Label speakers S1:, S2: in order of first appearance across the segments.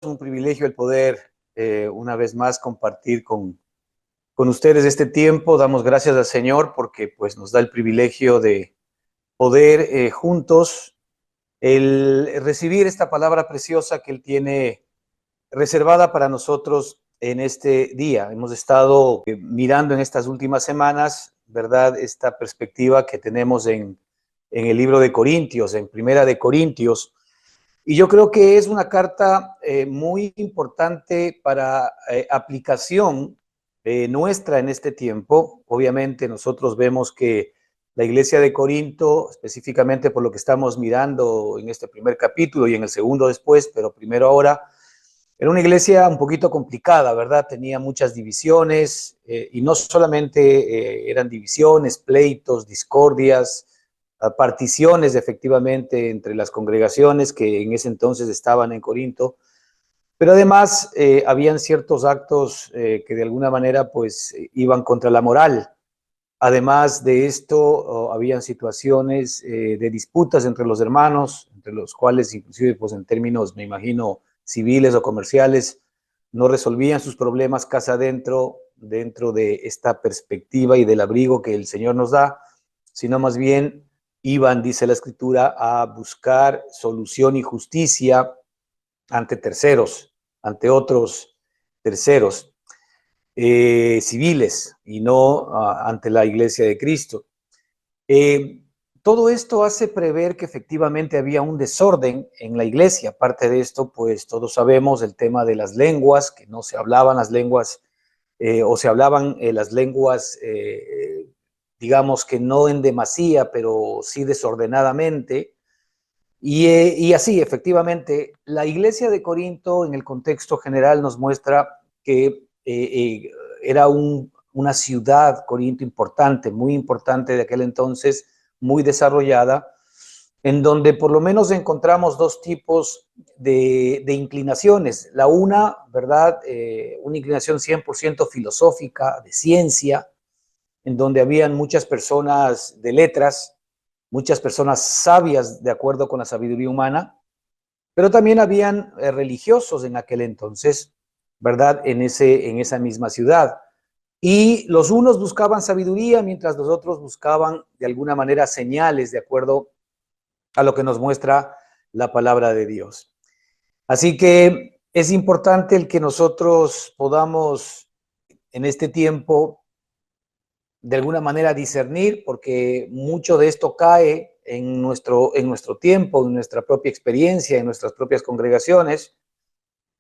S1: un privilegio el poder una vez más compartir con ustedes este tiempo. Damos gracias al Señor porque pues, nos da el privilegio de poder juntos el recibir esta palabra preciosa que Él tiene reservada para nosotros en este día. Hemos estado mirando en estas últimas semanas, ¿verdad? Esta perspectiva que tenemos en el libro de Corintios, en Primera de Corintios. Y yo creo que es una carta muy importante para aplicación nuestra en este tiempo. Obviamente nosotros vemos que la iglesia de Corinto, específicamente por lo que estamos mirando en este primer capítulo y en el segundo después, pero primero ahora, era una iglesia un poquito complicada, ¿verdad? Tenía muchas divisiones y no solamente eran divisiones, pleitos, discordias, particiones efectivamente entre las congregaciones que en ese entonces estaban en Corinto, pero además habían ciertos actos que de alguna manera pues iban contra la moral. Además de esto, habían situaciones de disputas entre los hermanos, entre los cuales inclusive pues en términos, me imagino, civiles o comerciales, no resolvían sus problemas casa adentro, dentro de esta perspectiva y del abrigo que el Señor nos da, sino más bien iban, dice la Escritura, a buscar solución y justicia ante terceros, ante otros terceros civiles y no ante la Iglesia de Cristo. Eh, Todo esto hace prever que efectivamente había un desorden en la iglesia. Aparte de esto, pues todos sabemos el tema de las lenguas, que no se hablaban las lenguas o se hablaban las lenguas, digamos que no en demasía, pero sí desordenadamente. Y así, efectivamente, la iglesia de Corinto en el contexto general nos muestra que era una ciudad, Corinto, importante, muy importante de aquel entonces, muy desarrollada, en donde por lo menos encontramos dos tipos de inclinaciones. La una, ¿verdad? Una inclinación 100% filosófica, de ciencia, en donde habían muchas personas de letras, muchas personas sabias de acuerdo con la sabiduría humana, pero también habían religiosos en aquel entonces, ¿verdad? En esa misma ciudad. Y los unos buscaban sabiduría, mientras los otros buscaban de alguna manera señales de acuerdo a lo que nos muestra la palabra de Dios. Así que es importante el que nosotros podamos en este tiempo de alguna manera discernir, porque mucho de esto cae en nuestro tiempo, en nuestra propia experiencia, en nuestras propias congregaciones,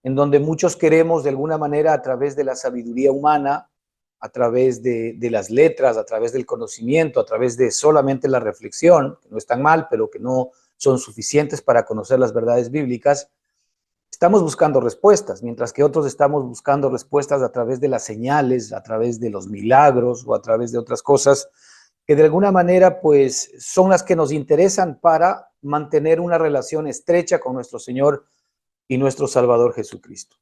S1: en donde muchos queremos de alguna manera a través de la sabiduría humana, a través de las letras, a través del conocimiento, a través de solamente la reflexión, que no están mal, pero que no son suficientes para conocer las verdades bíblicas, estamos buscando respuestas, mientras que otros estamos buscando respuestas a través de las señales, a través de los milagros o a través de otras cosas que de alguna manera pues son las que nos interesan para mantener una relación estrecha con nuestro Señor y nuestro Salvador Jesucristo.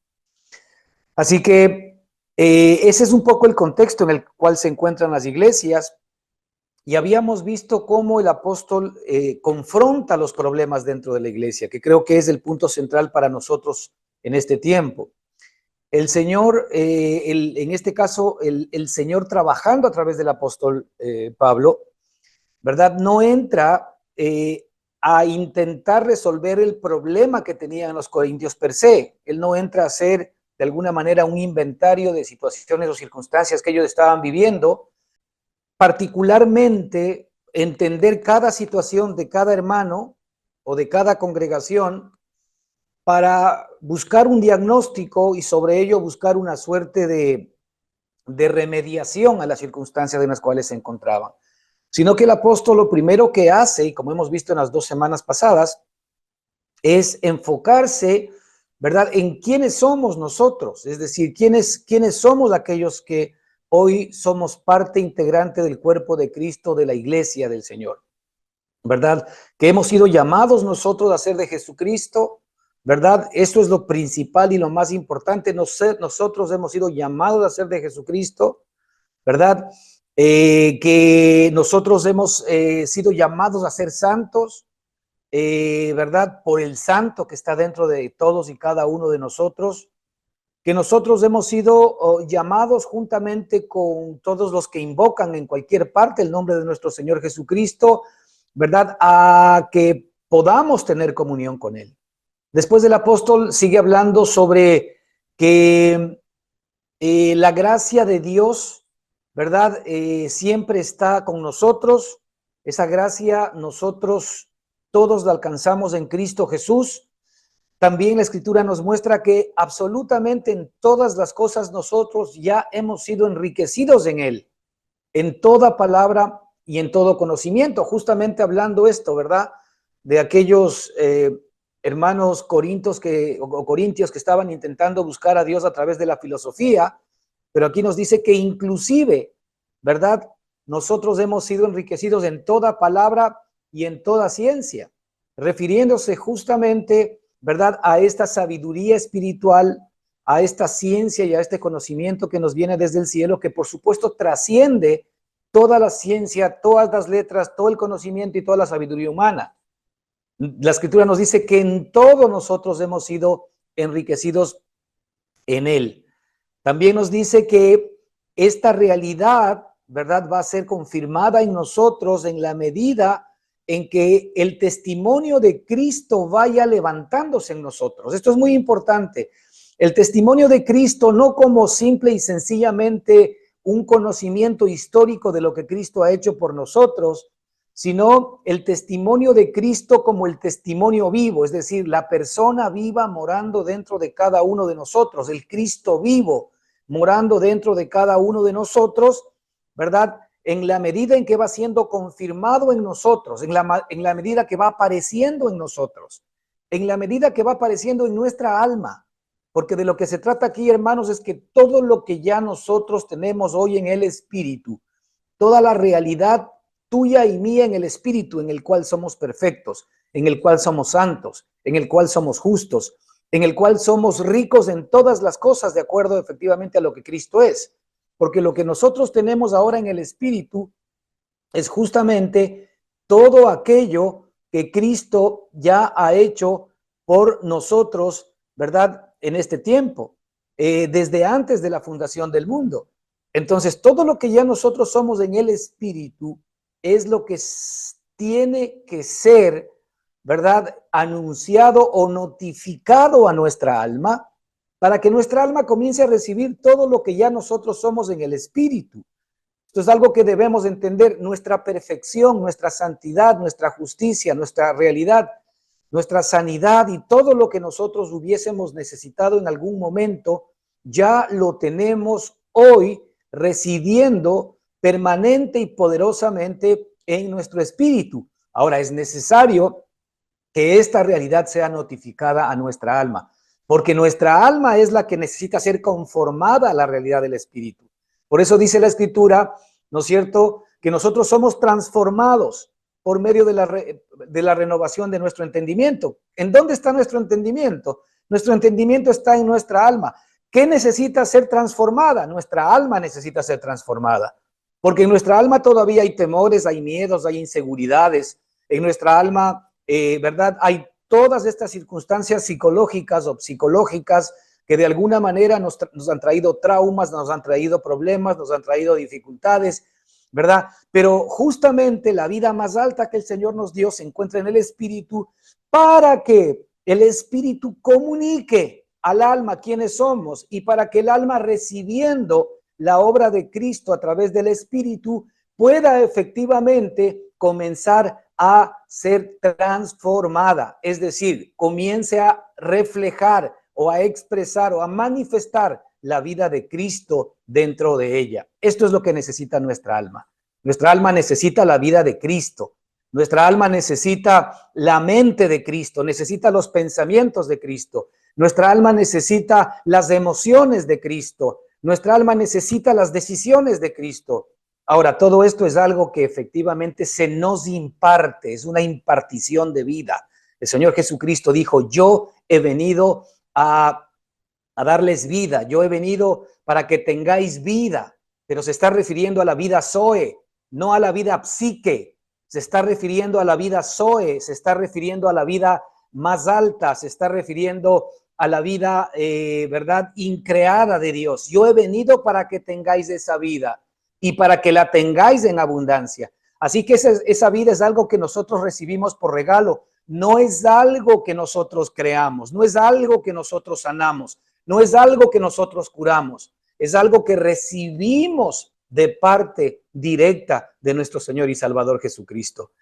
S1: Así que ese es un poco el contexto en el cual se encuentran las iglesias. Y habíamos visto cómo el apóstol confronta los problemas dentro de la iglesia, que creo que es el punto central para nosotros en este tiempo. El Señor, en este caso, el Señor trabajando a través del apóstol Pablo, ¿verdad? No entra a intentar resolver el problema que tenían los corintios per se. Él no entra a hacer de alguna manera un inventario de situaciones o circunstancias que ellos estaban viviendo, particularmente entender cada situación de cada hermano o de cada congregación para buscar un diagnóstico y sobre ello buscar una suerte de remediación a las circunstancias en las cuales se encontraban. Sino que el apóstol lo primero que hace, y como hemos visto en las 2 semanas pasadas, es enfocarse, ¿verdad?, en quiénes somos nosotros, es decir, quiénes somos aquellos que hoy somos parte integrante del cuerpo de Cristo, de la iglesia del Señor, ¿verdad? Que hemos sido llamados nosotros a ser de Jesucristo, ¿verdad? Eso es lo principal y lo más importante. Nosotros hemos sido llamados a ser de Jesucristo, ¿verdad? Que nosotros hemos sido llamados a ser santos, ¿verdad? Por el Santo que está dentro de todos y cada uno de nosotros, que nosotros hemos sido llamados juntamente con todos los que invocan en cualquier parte el nombre de nuestro Señor Jesucristo, ¿verdad? A que podamos tener comunión con Él. Después el apóstol sigue hablando sobre que la gracia de Dios, ¿verdad? Siempre está con nosotros. Esa gracia nosotros todos la alcanzamos en Cristo Jesús. También la Escritura nos muestra que absolutamente en todas las cosas nosotros ya hemos sido enriquecidos en Él, en toda palabra y en todo conocimiento. Justamente hablando esto, ¿verdad? De aquellos hermanos corintios que estaban intentando buscar a Dios a través de la filosofía, pero aquí nos dice que inclusive, ¿verdad? Nosotros hemos sido enriquecidos en toda palabra y en toda ciencia, refiriéndose justamente, ¿verdad?, a esta sabiduría espiritual, a esta ciencia y a este conocimiento que nos viene desde el cielo, que por supuesto trasciende toda la ciencia, todas las letras, todo el conocimiento y toda la sabiduría humana. La Escritura nos dice que en todo nosotros hemos sido enriquecidos en Él. También nos dice que esta realidad, ¿verdad?, va a ser confirmada en nosotros en la medida en que el testimonio de Cristo vaya levantándose en nosotros. Esto es muy importante. El testimonio de Cristo no como simple y sencillamente un conocimiento histórico de lo que Cristo ha hecho por nosotros, sino el testimonio de Cristo como el testimonio vivo, es decir, la persona viva morando dentro de cada uno de nosotros, el Cristo vivo morando dentro de cada uno de nosotros, ¿verdad? En la medida en que va siendo confirmado en nosotros, en la medida que va apareciendo en nosotros, en la medida que va apareciendo en nuestra alma. Porque de lo que se trata aquí, hermanos, es que todo lo que ya nosotros tenemos hoy en el Espíritu, toda la realidad tuya y mía en el Espíritu, en el cual somos perfectos, en el cual somos santos, en el cual somos justos, en el cual somos ricos en todas las cosas, de acuerdo efectivamente a lo que Cristo es. Porque lo que nosotros tenemos ahora en el Espíritu es justamente todo aquello que Cristo ya ha hecho por nosotros, ¿verdad? En este tiempo, desde antes de la fundación del mundo. Entonces, todo lo que ya nosotros somos en el Espíritu es lo que tiene que ser, ¿verdad?, anunciado o notificado a nuestra alma para que nuestra alma comience a recibir todo lo que ya nosotros somos en el Espíritu. Esto es algo que debemos entender, nuestra perfección, nuestra santidad, nuestra justicia, nuestra realidad, nuestra sanidad y todo lo que nosotros hubiésemos necesitado en algún momento, ya lo tenemos hoy residiendo permanente y poderosamente en nuestro espíritu. Ahora es necesario que esta realidad sea notificada a nuestra alma, porque nuestra alma es la que necesita ser conformada a la realidad del espíritu. Por eso dice la Escritura, ¿no es cierto?, que nosotros somos transformados por medio de la renovación de nuestro entendimiento. ¿En dónde está nuestro entendimiento? Nuestro entendimiento está en nuestra alma. ¿Qué necesita ser transformada? Nuestra alma necesita ser transformada, porque en nuestra alma todavía hay temores, hay miedos, hay inseguridades. En nuestra alma, ¿verdad?, hay todas estas circunstancias psicológicas o psicológicas que de alguna manera nos han traído traumas, nos han traído problemas, nos han traído dificultades, ¿verdad? Pero justamente la vida más alta que el Señor nos dio se encuentra en el Espíritu, para que el Espíritu comunique al alma quiénes somos y para que el alma, recibiendo la obra de Cristo a través del Espíritu, pueda efectivamente comenzar a ser transformada, es decir, comience a reflejar o a expresar o a manifestar la vida de Cristo dentro de ella. Esto es lo que necesita nuestra alma. Nuestra alma necesita la vida de Cristo. Nuestra alma necesita la mente de Cristo, necesita los pensamientos de Cristo. Nuestra alma necesita las emociones de Cristo. Nuestra alma necesita las decisiones de Cristo. Ahora, todo esto es algo que efectivamente se nos imparte, es una impartición de vida. El Señor Jesucristo dijo, yo he venido a darles vida, yo he venido para que tengáis vida, pero se está refiriendo a la vida zoe, no a la vida psique, se está refiriendo a la vida Zoe, se está refiriendo a la vida más alta, se está refiriendo a la vida, ¿verdad?, increada de Dios. Yo he venido para que tengáis esa vida y para que la tengáis en abundancia. Así que esa vida es algo que nosotros recibimos por regalo, no es algo que nosotros creamos, no es algo que nosotros sanamos, no es algo que nosotros curamos, es algo que recibimos de parte directa de nuestro Señor y Salvador Jesucristo.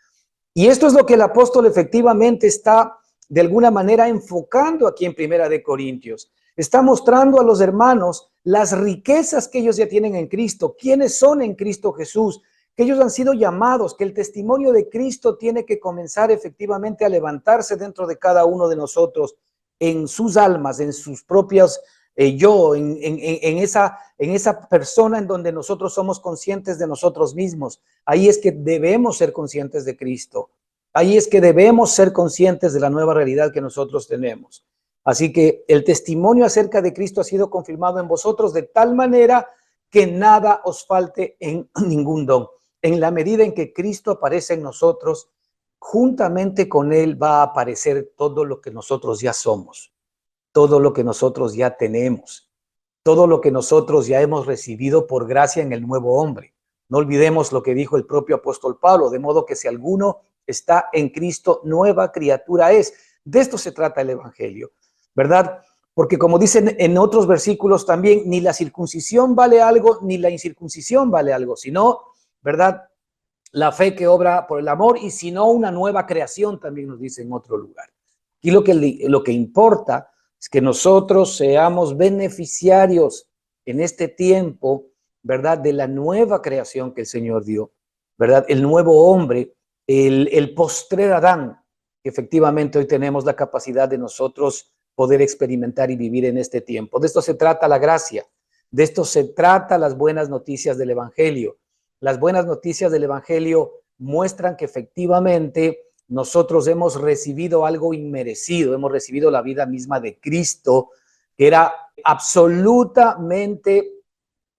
S1: Y esto es lo que el apóstol efectivamente está de alguna manera enfocando aquí en Primera de Corintios. Está mostrando a los hermanos las riquezas que ellos ya tienen en Cristo, quiénes son en Cristo Jesús, que ellos han sido llamados, que el testimonio de Cristo tiene que comenzar efectivamente a levantarse dentro de cada uno de nosotros, en sus almas, en sus propias en esa persona en donde nosotros somos conscientes de nosotros mismos. Ahí es que debemos ser conscientes de Cristo. Ahí es que debemos ser conscientes de la nueva realidad que nosotros tenemos. Así que el testimonio acerca de Cristo ha sido confirmado en vosotros de tal manera que nada os falte en ningún don. En la medida en que Cristo aparece en nosotros, juntamente con Él va a aparecer todo lo que nosotros ya somos, todo lo que nosotros ya tenemos, todo lo que nosotros ya hemos recibido por gracia en el nuevo hombre. No olvidemos lo que dijo el propio apóstol Pablo, de modo que si alguno está en Cristo, nueva criatura es. De esto se trata el evangelio, ¿verdad? Porque como dicen en otros versículos también, ni la circuncisión vale algo, ni la incircuncisión vale algo, sino, ¿verdad?, la fe que obra por el amor, y si no, una nueva creación, también nos dice en otro lugar. Y lo que importa es que nosotros seamos beneficiarios en este tiempo, ¿verdad?, de la nueva creación que el Señor dio, ¿verdad? El nuevo hombre, el postrer Adán, que efectivamente hoy tenemos la capacidad de nosotros poder experimentar y vivir en este tiempo. De esto se trata la gracia, de esto se trata las buenas noticias del evangelio. Las buenas noticias del evangelio muestran que efectivamente nosotros hemos recibido algo inmerecido, hemos recibido la vida misma de Cristo, que era absolutamente,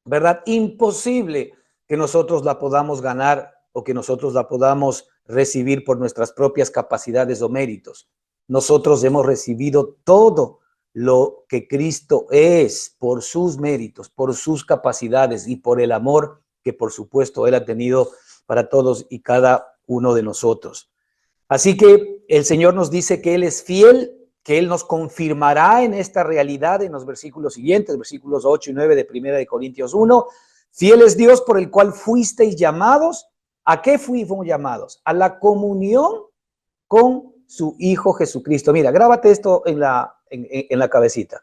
S1: ¿verdad?, imposible que nosotros la podamos ganar o que nosotros la podamos recibir por nuestras propias capacidades o méritos. Nosotros hemos recibido todo lo que Cristo es por sus méritos, por sus capacidades y por el amor que por supuesto Él ha tenido para todos y cada uno de nosotros. Así que el Señor nos dice que Él es fiel, que Él nos confirmará en esta realidad en los versículos siguientes, versículos 8 y 9 de Primera de Corintios 1. Fiel es Dios por el cual fuisteis llamados. ¿A qué fuimos llamados? A la comunión con su Hijo Jesucristo. Mira, grábate esto en la cabecita.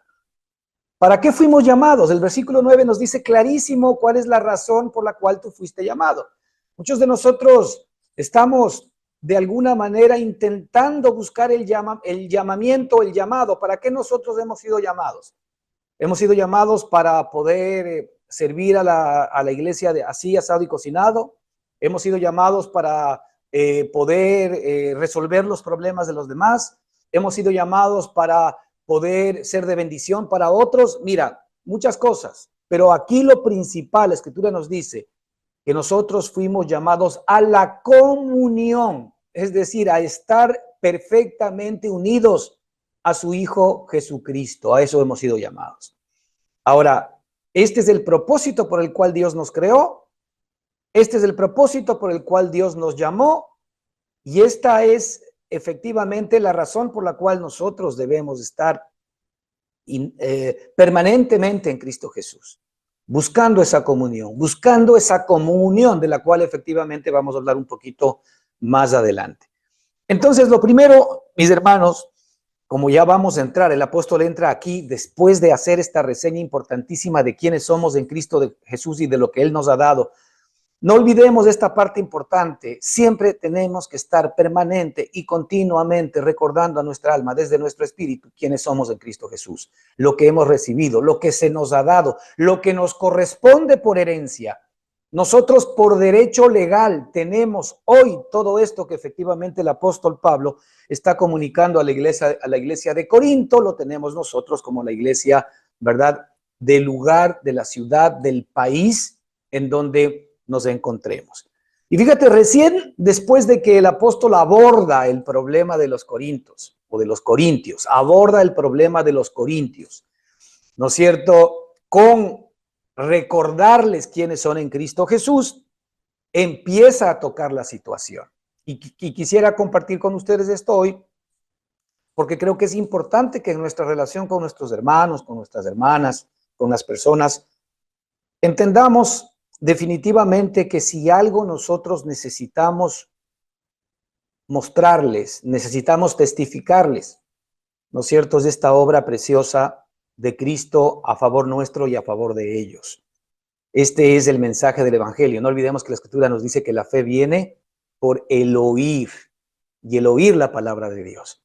S1: ¿Para qué fuimos llamados? El versículo 9 nos dice clarísimo cuál es la razón por la cual tú fuiste llamado. Muchos de nosotros estamos de alguna manera intentando buscar el llamamiento, el llamado. ¿Para qué nosotros hemos sido llamados? Hemos sido llamados para poder servir a la iglesia de así, asado y cocinado. Hemos sido llamados para poder resolver los problemas de los demás. Hemos sido llamados para poder ser de bendición para otros. Mira, muchas cosas. Pero aquí lo principal, la Escritura nos dice que nosotros fuimos llamados a la comunión, es decir, a estar perfectamente unidos a su Hijo Jesucristo. A eso hemos sido llamados. Ahora, este es el propósito por el cual Dios nos creó, este es el propósito por el cual Dios nos llamó, y esta es efectivamente la razón por la cual nosotros debemos estar permanentemente en Cristo Jesús, buscando esa comunión de la cual efectivamente vamos a hablar un poquito más adelante. Entonces, lo primero, mis hermanos, como ya vamos a entrar, el apóstol entra aquí después de hacer esta reseña importantísima de quiénes somos en Cristo Jesús y de lo que Él nos ha dado. No olvidemos esta parte importante. Siempre tenemos que estar permanente y continuamente recordando a nuestra alma, desde nuestro espíritu, quiénes somos en Cristo Jesús, lo que hemos recibido, lo que se nos ha dado, lo que nos corresponde por herencia. Nosotros por derecho legal tenemos hoy todo esto que efectivamente el apóstol Pablo está comunicando a la iglesia de Corinto. Lo tenemos nosotros como la iglesia, ¿verdad?, del lugar, de la ciudad, del país en donde nos encontremos. Y fíjate, recién después de que el apóstol aborda el problema de los corintios, o de los corintios, aborda el problema de los corintios, ¿no es cierto? Con recordarles quiénes son en Cristo Jesús, empieza a tocar la situación. Y quisiera compartir con ustedes esto hoy, porque creo que es importante que en nuestra relación con nuestros hermanos, con nuestras hermanas, con las personas, entendamos definitivamente que si algo nosotros necesitamos mostrarles, necesitamos testificarles, ¿no es cierto?, es esta obra preciosa de Cristo a favor nuestro y a favor de ellos. Este es el mensaje del Evangelio. No olvidemos que la Escritura nos dice que la fe viene por el oír, y el oír la palabra de Dios,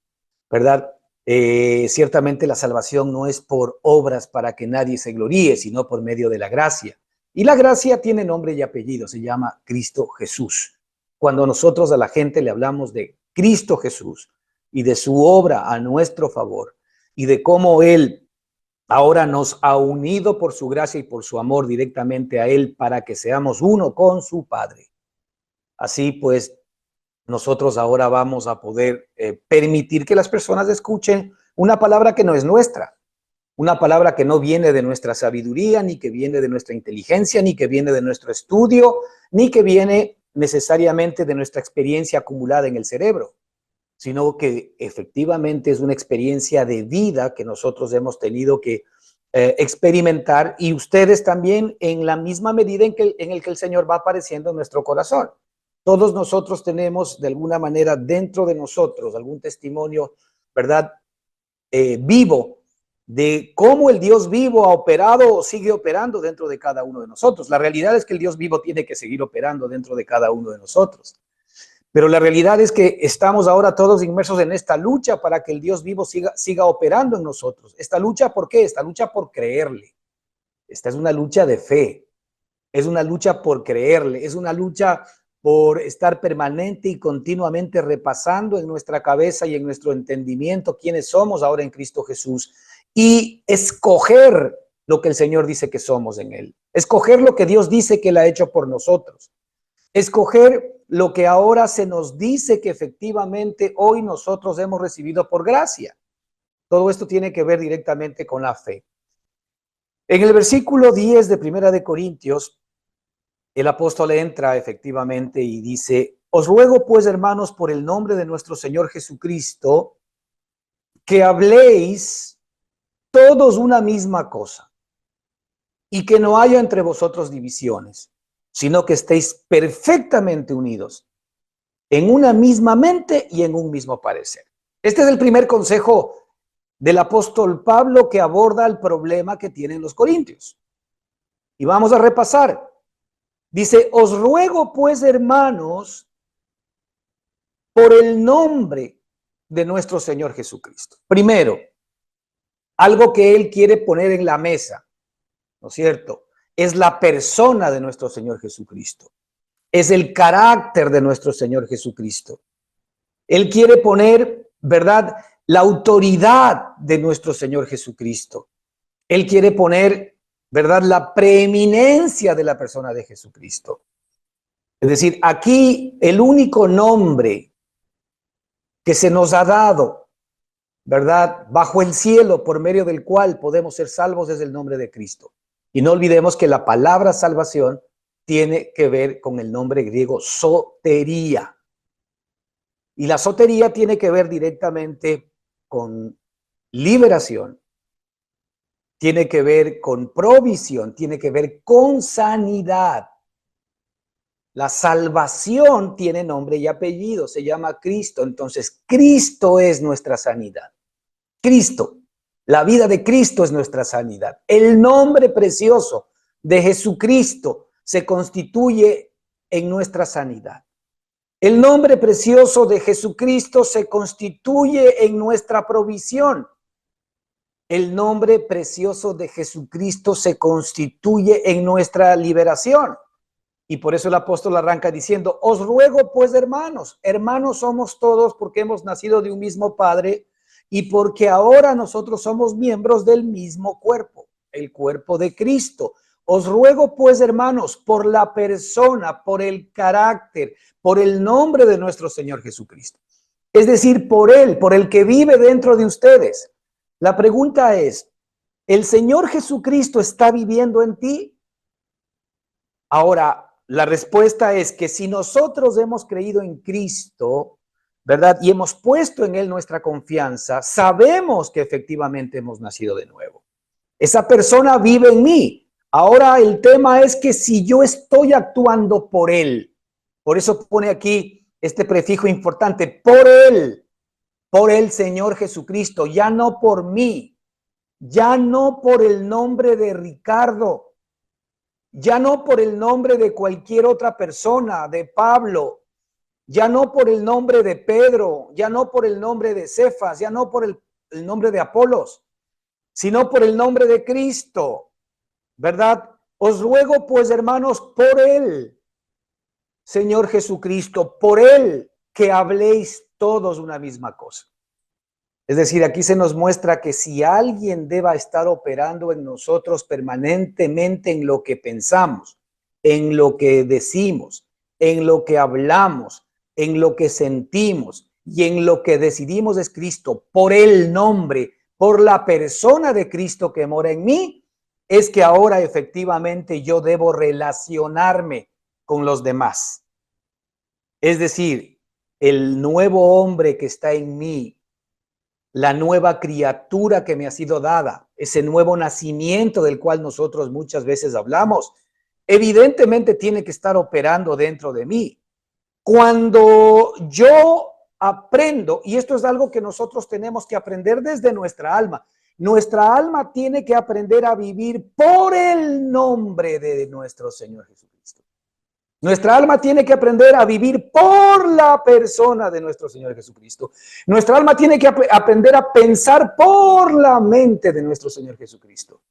S1: ¿verdad? Ciertamente la salvación no es por obras para que nadie se gloríe, sino por medio de la gracia. Y la gracia tiene nombre y apellido, se llama Cristo Jesús. Cuando nosotros a la gente le hablamos de Cristo Jesús y de su obra a nuestro favor y de cómo Él ahora nos ha unido por su gracia y por su amor directamente a Él para que seamos uno con su Padre. Así pues, nosotros ahora vamos a poder permitir que las personas escuchen una palabra que no es nuestra, una palabra que no viene de nuestra sabiduría, ni que viene de nuestra inteligencia, ni que viene de nuestro estudio, ni que viene necesariamente de nuestra experiencia acumulada en el cerebro, sino que efectivamente es una experiencia de vida que nosotros hemos tenido que experimentar, y ustedes también en la misma medida en el que el Señor va apareciendo en nuestro corazón. Todos nosotros tenemos de alguna manera dentro de nosotros algún testimonio, ¿verdad? Vivo de cómo el Dios vivo ha operado o sigue operando dentro de cada uno de nosotros. La realidad es que el Dios vivo tiene que seguir operando dentro de cada uno de nosotros. Pero la realidad es que estamos ahora todos inmersos en esta lucha para que el Dios vivo siga operando en nosotros. ¿Esta lucha por qué? Esta lucha por creerle. Esta es una lucha de fe. Es una lucha por creerle. Es una lucha por estar permanente y continuamente repasando en nuestra cabeza y en nuestro entendimiento quiénes somos ahora en Cristo Jesús y escoger lo que el Señor dice que somos en Él. Escoger lo que Dios dice que Él ha hecho por nosotros. Escoger lo que ahora se nos dice que efectivamente hoy nosotros hemos recibido por gracia. Todo esto tiene que ver directamente con la fe. En el versículo 10 de Primera de Corintios, el apóstol entra efectivamente y dice: os ruego pues, hermanos, por el nombre de nuestro Señor Jesucristo, que habléis todos una misma cosa y que no haya entre vosotros divisiones, sino que estéis perfectamente unidos en una misma mente y en un mismo parecer. Este es el primer consejo del apóstol Pablo que aborda el problema que tienen los corintios. Y vamos a repasar. Dice: os ruego pues, hermanos, por el nombre de nuestro Señor Jesucristo. Primero, algo que él quiere poner en la mesa, ¿no es cierto? Es la persona de nuestro Señor Jesucristo. Es el carácter de nuestro Señor Jesucristo. Él quiere poner, ¿verdad?, la autoridad de nuestro Señor Jesucristo. Él quiere poner, ¿verdad?, la preeminencia de la persona de Jesucristo. Es decir, aquí el único nombre que se nos ha dado, ¿verdad?, bajo el cielo, por medio del cual podemos ser salvos, es el nombre de Cristo. Y no olvidemos que la palabra salvación tiene que ver con el nombre griego sotería. Y la sotería tiene que ver directamente con liberación, tiene que ver con provisión, tiene que ver con sanidad. La salvación tiene nombre y apellido, se llama Cristo. Entonces, Cristo es nuestra sanidad. Cristo, la vida de Cristo es nuestra sanidad. El nombre precioso de Jesucristo se constituye en nuestra sanidad. El nombre precioso de Jesucristo se constituye en nuestra provisión. El nombre precioso de Jesucristo se constituye en nuestra liberación. Y por eso el apóstol arranca diciendo: os ruego pues, hermanos. Hermanos somos todos porque hemos nacido de un mismo Padre y porque ahora nosotros somos miembros del mismo cuerpo, el cuerpo de Cristo. Os ruego pues, hermanos, por la persona, por el carácter, por el nombre de nuestro Señor Jesucristo. Es decir, por Él, por el que vive dentro de ustedes. La pregunta es, ¿el Señor Jesucristo está viviendo en ti? Ahora, la respuesta es que si nosotros hemos creído en Cristo, ¿verdad? Y hemos puesto en Él nuestra confianza, sabemos que efectivamente hemos nacido de nuevo. Esa persona vive en mí. Ahora el tema es que si yo estoy actuando por Él, por eso pone aquí este prefijo importante, por el Señor Jesucristo, ya no por mí, ya no por el nombre de Ricardo, ya no por el nombre de cualquier otra persona, de Pablo, ya no por el nombre de Pedro, ya no por el nombre de Cefas, ya no por el nombre de Apolos, sino por el nombre de Cristo, ¿verdad? Os ruego pues, hermanos, por Él, Señor Jesucristo, por Él, que habléis todos una misma cosa. Es decir, aquí se nos muestra que si alguien deba estar operando en nosotros permanentemente en lo que pensamos, en lo que decimos, en lo que hablamos, en lo que sentimos y en lo que decidimos es Cristo, por el nombre, por la persona de Cristo que mora en mí, es que ahora efectivamente yo debo relacionarme con los demás. Es decir, el nuevo hombre que está en mí, la nueva criatura que me ha sido dada, ese nuevo nacimiento del cual nosotros muchas veces hablamos, evidentemente tiene que estar operando dentro de mí. Cuando yo aprendo, y esto es algo que nosotros tenemos que aprender desde nuestra alma tiene que aprender a vivir por el nombre de nuestro Señor Jesucristo. Nuestra alma tiene que aprender a vivir por la persona de nuestro Señor Jesucristo. Nuestra alma tiene que aprender a pensar por la mente de nuestro Señor Jesucristo.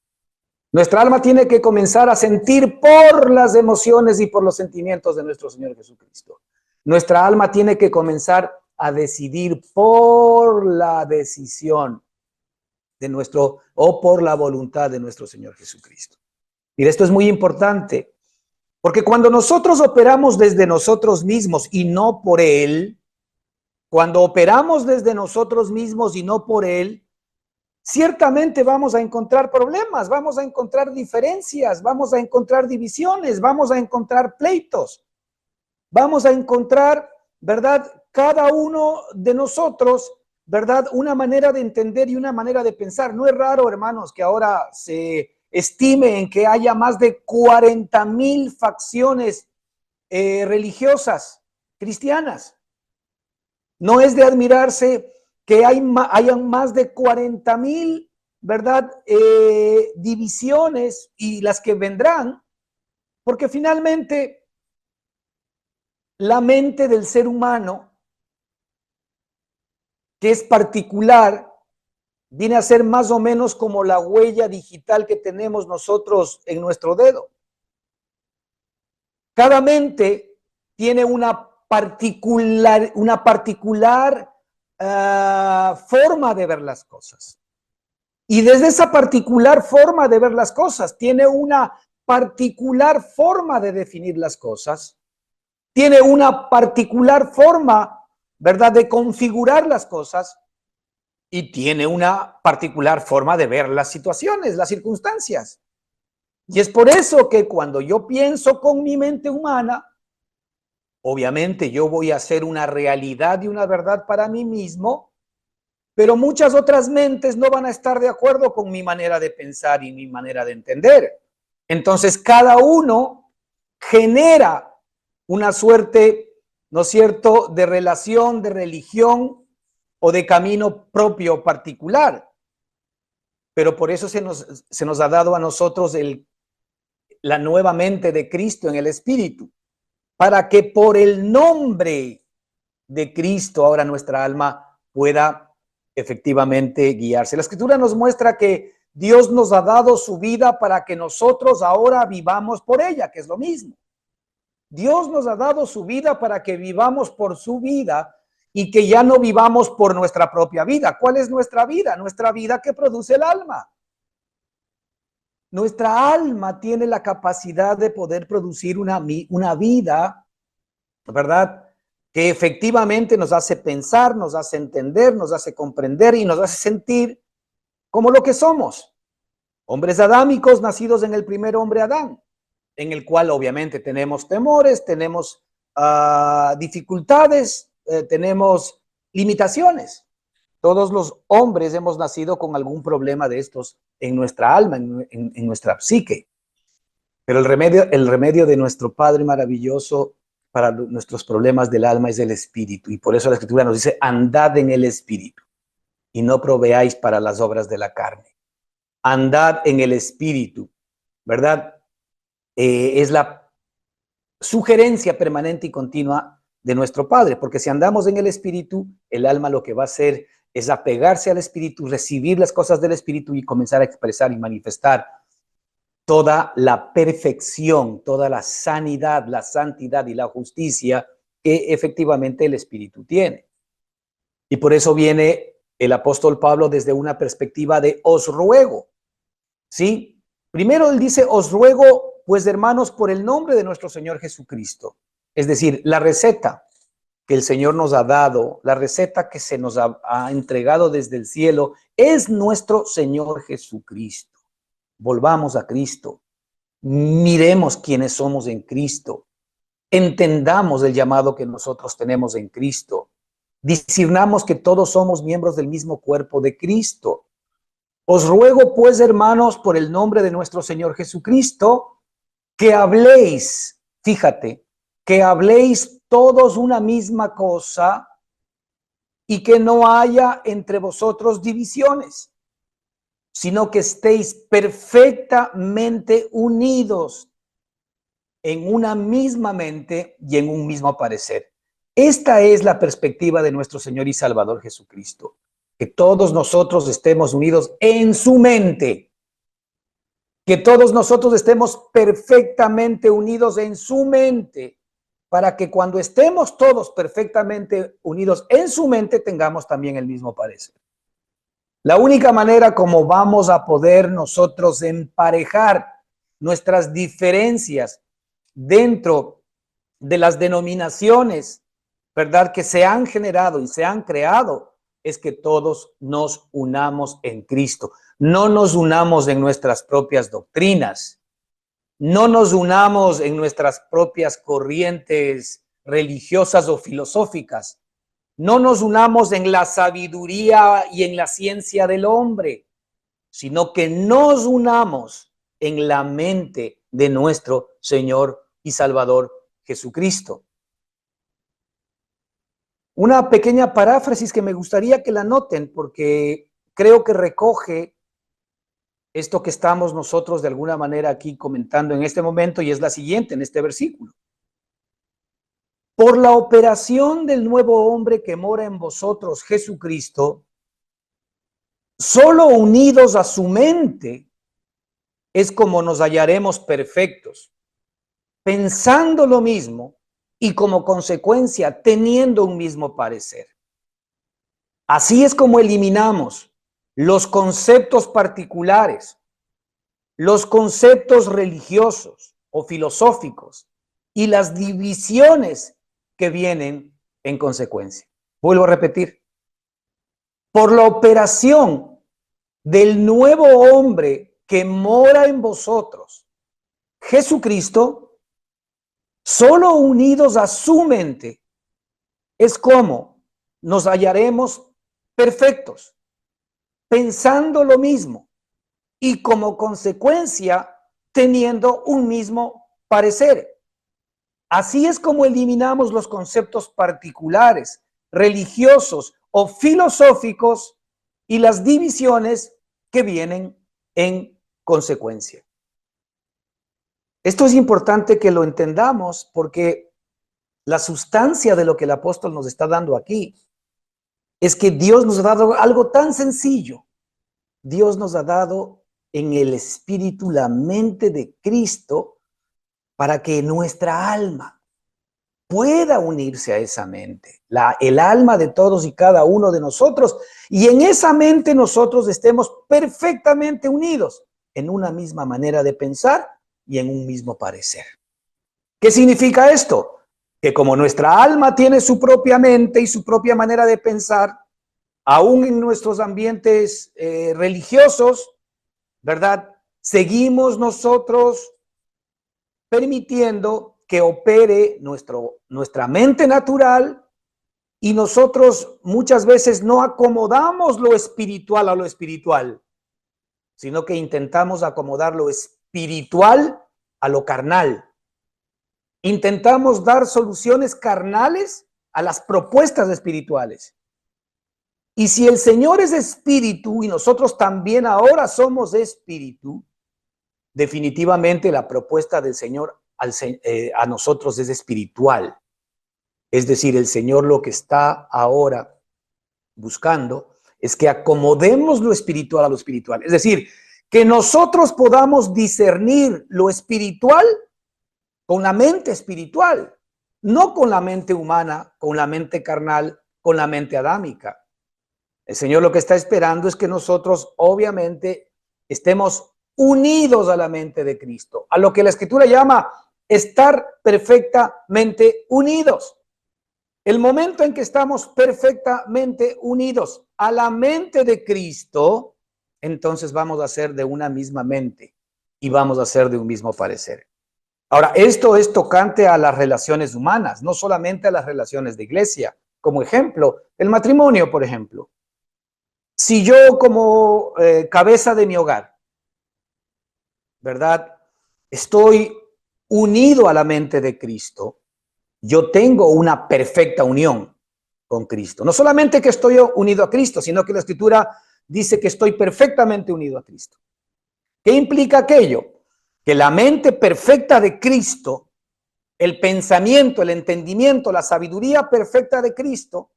S1: Nuestra alma tiene que comenzar a sentir por las emociones y por los sentimientos de nuestro Señor Jesucristo. Nuestra alma tiene que comenzar a decidir por la decisión de nuestro o por la voluntad de nuestro Señor Jesucristo. Mira, esto es muy importante. Porque cuando nosotros operamos desde nosotros mismos y no por Él, cuando operamos desde nosotros mismos y no por Él, ciertamente vamos a encontrar problemas, vamos a encontrar diferencias, vamos a encontrar divisiones, vamos a encontrar pleitos, vamos a encontrar, ¿verdad? Cada uno de nosotros, ¿verdad? Una manera de entender y una manera de pensar. No es raro, hermanos, que ahora se estime en que haya más de 40,000 facciones religiosas cristianas. No es de admirarse que hayan más de 40,000, ¿verdad? Divisiones y las que vendrán, porque finalmente la mente del ser humano, que es particular, viene a ser más o menos como la huella digital que tenemos nosotros en nuestro dedo. Cada mente tiene una particular forma de ver las cosas. Y desde esa particular forma de ver las cosas, tiene una particular forma de definir las cosas, tiene una particular forma, ¿verdad?, de configurar las cosas y tiene una particular forma de ver las situaciones, las circunstancias. Y es por eso que cuando yo pienso con mi mente humana, obviamente yo voy a hacer una realidad y una verdad para mí mismo, pero muchas otras mentes no van a estar de acuerdo con mi manera de pensar y mi manera de entender. Entonces cada uno genera una suerte, ¿no es cierto?, de relación, de religión o de camino propio particular. Pero por eso se nos ha dado a nosotros la nueva mente de Cristo en el Espíritu, para que por el nombre de Cristo ahora nuestra alma pueda efectivamente guiarse. La Escritura nos muestra que Dios nos ha dado su vida para que nosotros ahora vivamos por ella, que es lo mismo. Dios nos ha dado su vida para que vivamos por su vida y que ya no vivamos por nuestra propia vida. ¿Cuál es nuestra vida? Nuestra vida que produce el alma. nuestra alma tiene la capacidad de poder producir una vida, ¿verdad?, que efectivamente nos hace pensar, nos hace entender, nos hace comprender y nos hace sentir como lo que somos. Hombres adámicos nacidos en el primer hombre Adán, en el cual obviamente tenemos temores, tenemos dificultades, tenemos limitaciones. Todos los hombres hemos nacido con algún problema de estos en nuestra alma, en nuestra psique. Pero el remedio de nuestro Padre maravilloso para nuestros problemas del alma es el Espíritu. Y por eso la Escritura nos dice, andad en el Espíritu y no proveáis para las obras de la carne. Andad en el Espíritu, ¿verdad? Es la sugerencia permanente y continua de nuestro Padre, porque si andamos en el Espíritu, el alma lo que va a hacer es apegarse al Espíritu, recibir las cosas del Espíritu y comenzar a expresar y manifestar toda la perfección, toda la sanidad, la santidad y la justicia que efectivamente el Espíritu tiene. Y por eso viene el apóstol Pablo desde una perspectiva de os ruego, ¿sí? Primero él dice, os ruego, pues hermanos, por el nombre de nuestro Señor Jesucristo. Es decir, la receta que el Señor nos ha dado, la receta que se nos ha entregado desde el cielo, es nuestro Señor Jesucristo. Volvamos a Cristo, miremos quiénes somos en Cristo, entendamos el llamado que nosotros tenemos en Cristo, discernamos que todos somos miembros del mismo cuerpo de Cristo. Os ruego pues, hermanos, por el nombre de nuestro Señor Jesucristo, que habléis, fíjate, que habléis todos una misma cosa y que no haya entre vosotros divisiones, sino que estéis perfectamente unidos en una misma mente y en un mismo parecer. Esta es la perspectiva de nuestro Señor y Salvador Jesucristo, que todos nosotros estemos unidos en su mente, que todos nosotros estemos perfectamente unidos en su mente, para que cuando estemos todos perfectamente unidos en su mente, tengamos también el mismo parecer. La única manera como vamos a poder nosotros emparejar nuestras diferencias dentro de las denominaciones, ¿verdad?, que se han generado y se han creado, es que todos nos unamos en Cristo. No nos unamos en nuestras propias doctrinas, no nos unamos en nuestras propias corrientes religiosas o filosóficas. No nos unamos en la sabiduría y en la ciencia del hombre, sino que nos unamos en la mente de nuestro Señor y Salvador Jesucristo. Una pequeña paráfrasis que me gustaría que la noten, porque creo que recoge esto que estamos nosotros de alguna manera aquí comentando en este momento, y es la siguiente en este versículo. Por la operación del nuevo hombre que mora en vosotros, Jesucristo, solo unidos a su mente es como nos hallaremos perfectos, pensando lo mismo y como consecuencia teniendo un mismo parecer. Así es como eliminamos los conceptos particulares, los conceptos religiosos o filosóficos y las divisiones que vienen en consecuencia. Vuelvo a repetir. Por la operación del nuevo hombre que mora en vosotros, Jesucristo, solo unidos a su mente, es como nos hallaremos perfectos, pensando lo mismo y como consecuencia teniendo un mismo parecer. Así es como eliminamos los conceptos particulares, religiosos o filosóficos y las divisiones que vienen en consecuencia. Esto es importante que lo entendamos porque la sustancia de lo que el apóstol nos está dando aquí es que Dios nos ha dado algo tan sencillo. Dios nos ha dado en el Espíritu la mente de Cristo para que nuestra alma pueda unirse a esa mente, el alma de todos y cada uno de nosotros, y en esa mente nosotros estemos perfectamente unidos en una misma manera de pensar y en un mismo parecer. ¿Qué significa esto? Que como nuestra alma tiene su propia mente y su propia manera de pensar, aún en nuestros ambientes religiosos, ¿verdad? Seguimos nosotros permitiendo que opere nuestra mente natural y nosotros muchas veces no acomodamos lo espiritual a lo espiritual, sino que intentamos acomodar lo espiritual a lo carnal. Intentamos dar soluciones carnales a las propuestas espirituales. Y si el Señor es espíritu y nosotros también ahora somos espíritu, definitivamente la propuesta del Señor a nosotros es espiritual. Es decir, el Señor lo que está ahora buscando es que acomodemos lo espiritual a lo espiritual. Es decir, que nosotros podamos discernir lo espiritual con la mente espiritual, no con la mente humana, con la mente carnal, con la mente adámica. El Señor lo que está esperando es que nosotros obviamente estemos unidos a la mente de Cristo, a lo que la Escritura llama estar perfectamente unidos. El momento en que estamos perfectamente unidos a la mente de Cristo, entonces vamos a ser de una misma mente y vamos a ser de un mismo parecer. Ahora, esto es tocante a las relaciones humanas, no solamente a las relaciones de iglesia. Como ejemplo, el matrimonio, por ejemplo. Si yo como cabeza de mi hogar, ¿verdad? Estoy unido a la mente de Cristo, yo tengo una perfecta unión con Cristo. No solamente que estoy unido a Cristo, sino que la Escritura dice que estoy perfectamente unido a Cristo. ¿Qué implica aquello? Que la mente perfecta de Cristo, el pensamiento, el entendimiento, la sabiduría perfecta de Cristo,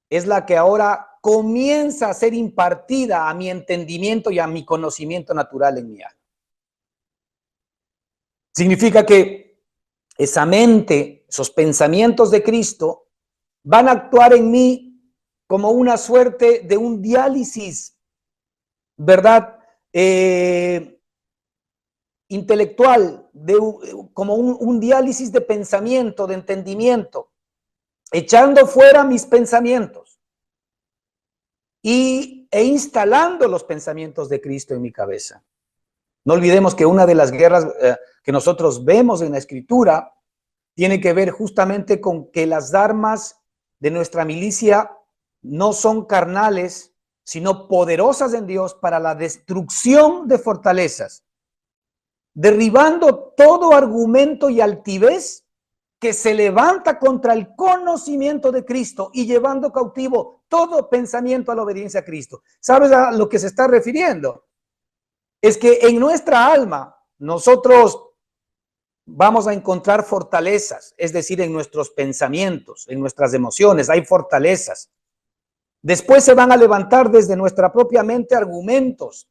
S1: es la que ahora comienza a ser impartida a mi entendimiento y a mi conocimiento natural en mi alma. Significa que esa mente, esos pensamientos de Cristo, van a actuar en mí como una suerte de un diálisis, ¿verdad? Intelectual, como un diálisis de pensamiento, de entendimiento, echando fuera mis pensamientos e instalando los pensamientos de Cristo en mi cabeza. No olvidemos que una de las guerras que nosotros vemos en la Escritura tiene que ver justamente con que las armas de nuestra milicia no son carnales, sino poderosas en Dios para la destrucción de fortalezas, derribando todo argumento y altivez que se levanta contra el conocimiento de Cristo y llevando cautivo todo pensamiento a la obediencia a Cristo. ¿Sabes a lo que se está refiriendo? Es que en nuestra alma nosotros vamos a encontrar fortalezas, es decir, en nuestros pensamientos, en nuestras emociones, hay fortalezas. Después se van a levantar desde nuestra propia mente argumentos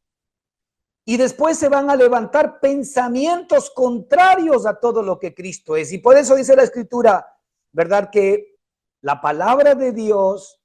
S1: y después se van a levantar pensamientos contrarios a todo lo que Cristo es. Y por eso dice la Escritura, ¿verdad? Que la palabra de Dios,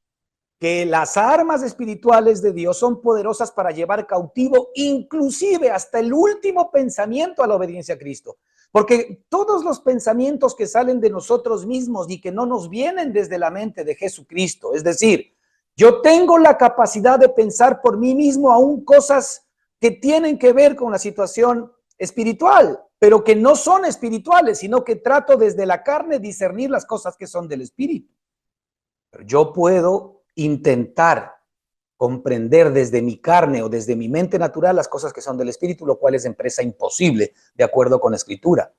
S1: que las armas espirituales de Dios son poderosas para llevar cautivo inclusive hasta el último pensamiento a la obediencia a Cristo. Porque todos los pensamientos que salen de nosotros mismos y que no nos vienen desde la mente de Jesucristo, es decir, yo tengo la capacidad de pensar por mí mismo aún cosas que tienen que ver con la situación espiritual, pero que no son espirituales, sino que trato desde la carne discernir las cosas que son del espíritu. Pero yo puedo intentar comprender desde mi carne o desde mi mente natural las cosas que son del espíritu, lo cual es empresa imposible de acuerdo con la Escritura.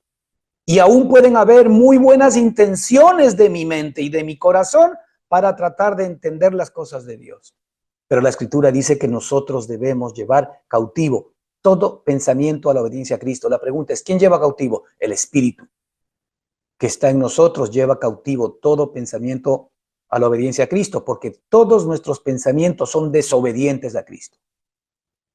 S1: Y aún pueden haber muy buenas intenciones de mi mente y de mi corazón para tratar de entender las cosas de Dios. Pero la Escritura dice que nosotros debemos llevar cautivo todo pensamiento a la obediencia a Cristo. La pregunta es, ¿quién lleva cautivo? El Espíritu que está en nosotros lleva cautivo todo pensamiento a la obediencia a Cristo, porque todos nuestros pensamientos son desobedientes a Cristo.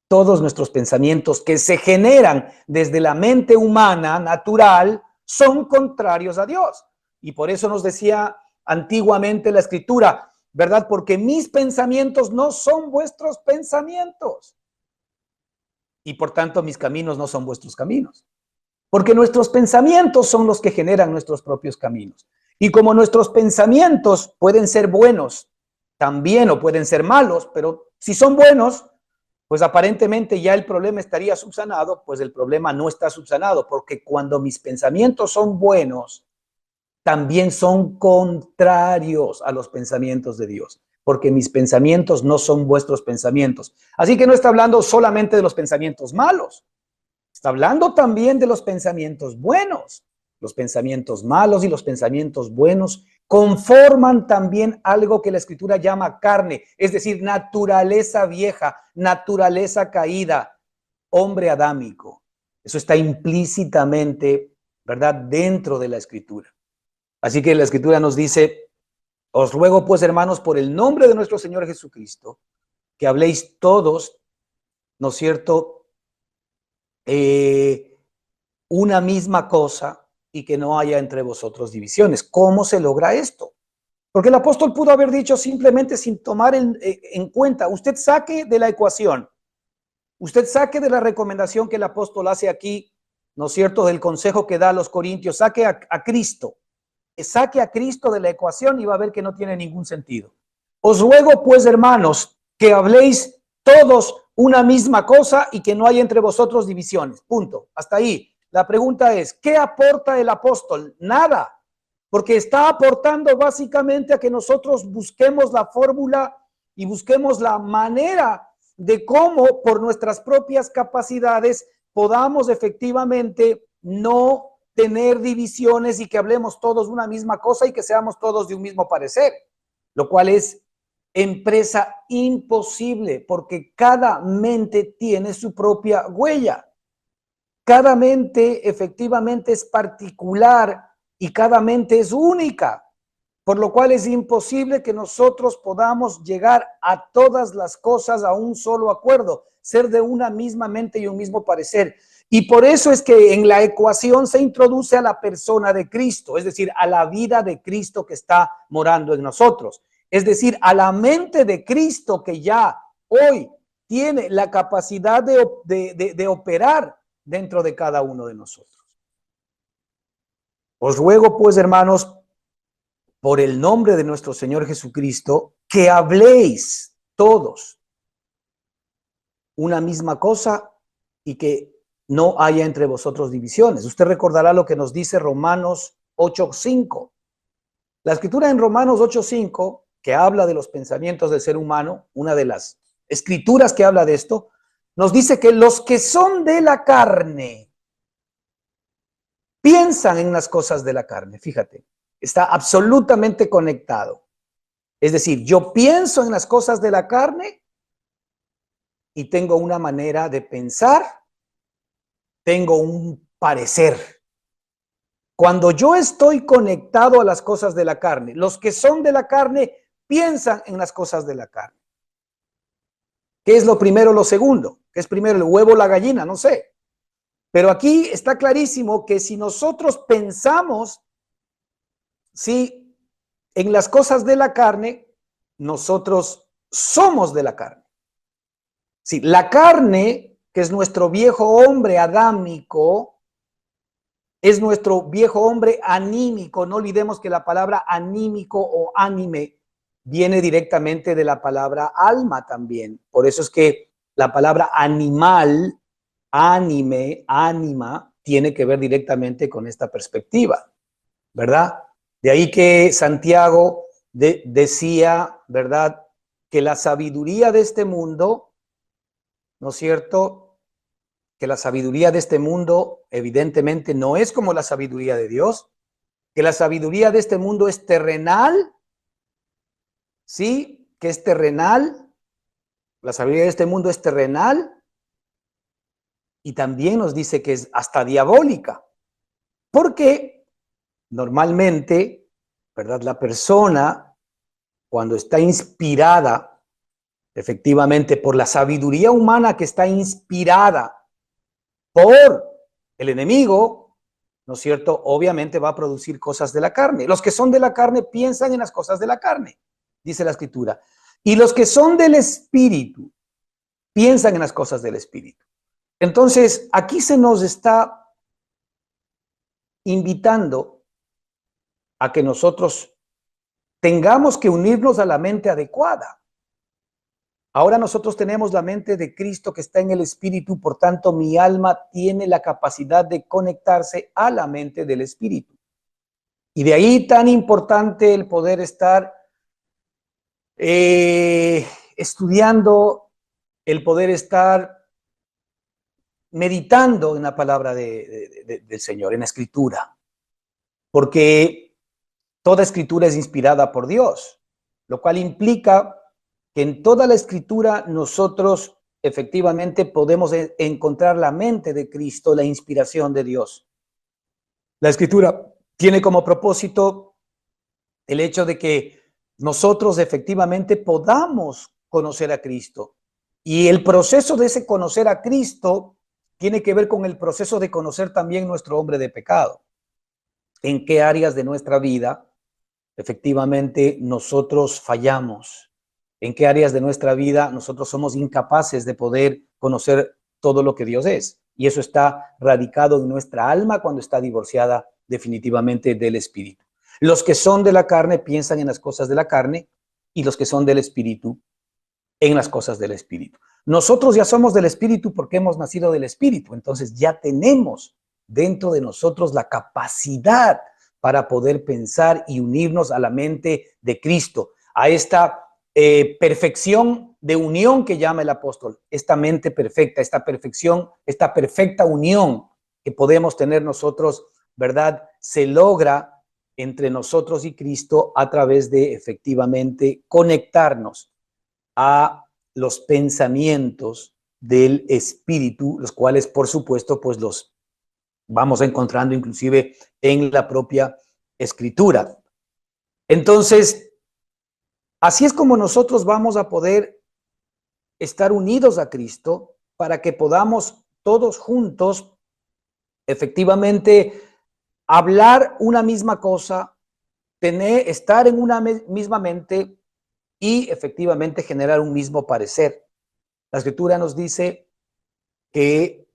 S1: Todos nuestros pensamientos que se generan desde la mente humana natural son contrarios a Dios. Y por eso nos decía antiguamente la Escritura, ¿verdad? Porque mis pensamientos no son vuestros pensamientos. y por tanto mis caminos no son vuestros caminos. Porque nuestros pensamientos son los que generan nuestros propios caminos. Y como nuestros pensamientos pueden ser buenos también o pueden ser malos, pero si son buenos, pues aparentemente ya el problema estaría subsanado, pues el problema no está subsanado, porque cuando mis pensamientos son buenos, también son contrarios a los pensamientos de Dios, porque mis pensamientos no son vuestros pensamientos. Así que no está hablando solamente de los pensamientos malos, está hablando también de los pensamientos buenos. Los pensamientos malos y los pensamientos buenos conforman también algo que la Escritura llama carne, es decir, naturaleza vieja, naturaleza caída, hombre adámico. Eso está implícitamente, ¿verdad?, dentro de la Escritura. Así que la Escritura nos dice: os ruego pues, hermanos, por el nombre de nuestro Señor Jesucristo, que habléis todos, ¿no es cierto?, una misma cosa y que no haya entre vosotros divisiones. ¿Cómo se logra esto? Porque el apóstol pudo haber dicho simplemente, sin tomar en cuenta, usted saque de la ecuación, usted saque de la recomendación que el apóstol hace aquí, ¿no es cierto?, del consejo que da a los corintios, saque a Cristo, saque a Cristo de la ecuación y va a ver que no tiene ningún sentido. Os ruego pues, hermanos, que habléis todos una misma cosa y que no haya entre vosotros divisiones. Punto. Hasta ahí. La pregunta es, ¿qué aporta el apóstol? Nada, porque está aportando básicamente a que nosotros busquemos la fórmula y busquemos la manera de cómo por nuestras propias capacidades podamos efectivamente no tener divisiones y que hablemos todos una misma cosa y que seamos todos de un mismo parecer, lo cual es empresa imposible, porque cada mente tiene su propia huella. Cada mente efectivamente es particular y cada mente es única, por lo cual es imposible que nosotros podamos llegar a todas las cosas a un solo acuerdo, ser de una misma mente y un mismo parecer. Y por eso es que en la ecuación se introduce a la persona de Cristo, es decir, a la vida de Cristo que está morando en nosotros. Es decir, a la mente de Cristo que ya hoy tiene la capacidad de operar dentro de cada uno de nosotros. Os ruego pues, hermanos, por el nombre de nuestro Señor Jesucristo, que habléis todos una misma cosa y que no haya entre vosotros divisiones. Usted recordará lo que nos dice Romanos 8:5. La escritura en Romanos 8:5, que habla de los pensamientos del ser humano, una de las escrituras que habla de esto, nos dice que los que son de la carne piensan en las cosas de la carne. Fíjate, está absolutamente conectado. Es decir, yo pienso en las cosas de la carne y tengo una manera de pensar, tengo un parecer. Cuando yo estoy conectado a las cosas de la carne, los que son de la carne piensan en las cosas de la carne. ¿Qué es lo primero o lo segundo? ¿Qué es primero, el huevo o la gallina? No sé. Pero aquí está clarísimo que si nosotros pensamos, sí, en las cosas de la carne, nosotros somos de la carne. Sí, la carne, que es nuestro viejo hombre adámico, es nuestro viejo hombre anímico. No olvidemos que la palabra anímico o ánime viene directamente de la palabra alma también. Por eso es que la palabra animal, ánime, ánima, tiene que ver directamente con esta perspectiva, ¿verdad? De ahí que Santiago decía, ¿verdad?, que la sabiduría de este mundo, ¿no es cierto?, que la sabiduría de este mundo evidentemente no es como la sabiduría de Dios, que la sabiduría de este mundo es terrenal, ¿sí? Que es terrenal, la sabiduría de este mundo es terrenal y también nos dice que es hasta diabólica, porque normalmente, ¿verdad?, la persona cuando está inspirada efectivamente por la sabiduría humana que está inspirada por el enemigo, ¿no es cierto?, obviamente va a producir cosas de la carne. Los que son de la carne piensan en las cosas de la carne, dice la escritura. Y los que son del espíritu piensan en las cosas del espíritu. Entonces, aquí se nos está invitando a que nosotros tengamos que unirnos a la mente adecuada. Ahora nosotros tenemos la mente de Cristo que está en el Espíritu, por tanto mi alma tiene la capacidad de conectarse a la mente del Espíritu. Y de ahí tan importante el poder estar estudiando, el poder estar meditando en la palabra del Señor, en la Escritura, porque toda Escritura es inspirada por Dios, lo cual implica que en toda la Escritura nosotros efectivamente podemos encontrar la mente de Cristo, la inspiración de Dios. La Escritura tiene como propósito el hecho de que nosotros efectivamente podamos conocer a Cristo. Y el proceso de ese conocer a Cristo tiene que ver con el proceso de conocer también nuestro hombre de pecado. En qué áreas de nuestra vida efectivamente nosotros fallamos, en qué áreas de nuestra vida nosotros somos incapaces de poder conocer todo lo que Dios es. Y eso está radicado en nuestra alma cuando está divorciada definitivamente del Espíritu. Los que son de la carne piensan en las cosas de la carne y los que son del Espíritu en las cosas del Espíritu. Nosotros ya somos del Espíritu porque hemos nacido del Espíritu, entonces ya tenemos dentro de nosotros la capacidad para poder pensar y unirnos a la mente de Cristo, a esta perfección de unión que llama el apóstol, esta mente perfecta, esta perfección, esta perfecta unión que podemos tener nosotros, ¿verdad? Se logra entre nosotros y Cristo a través de efectivamente conectarnos a los pensamientos del Espíritu, los cuales, por supuesto, pues los vamos encontrando inclusive en la propia Escritura. Entonces, así es como nosotros vamos a poder estar unidos a Cristo para que podamos todos juntos efectivamente hablar una misma cosa, estar en una misma mente y efectivamente generar un mismo parecer. La Escritura nos dice que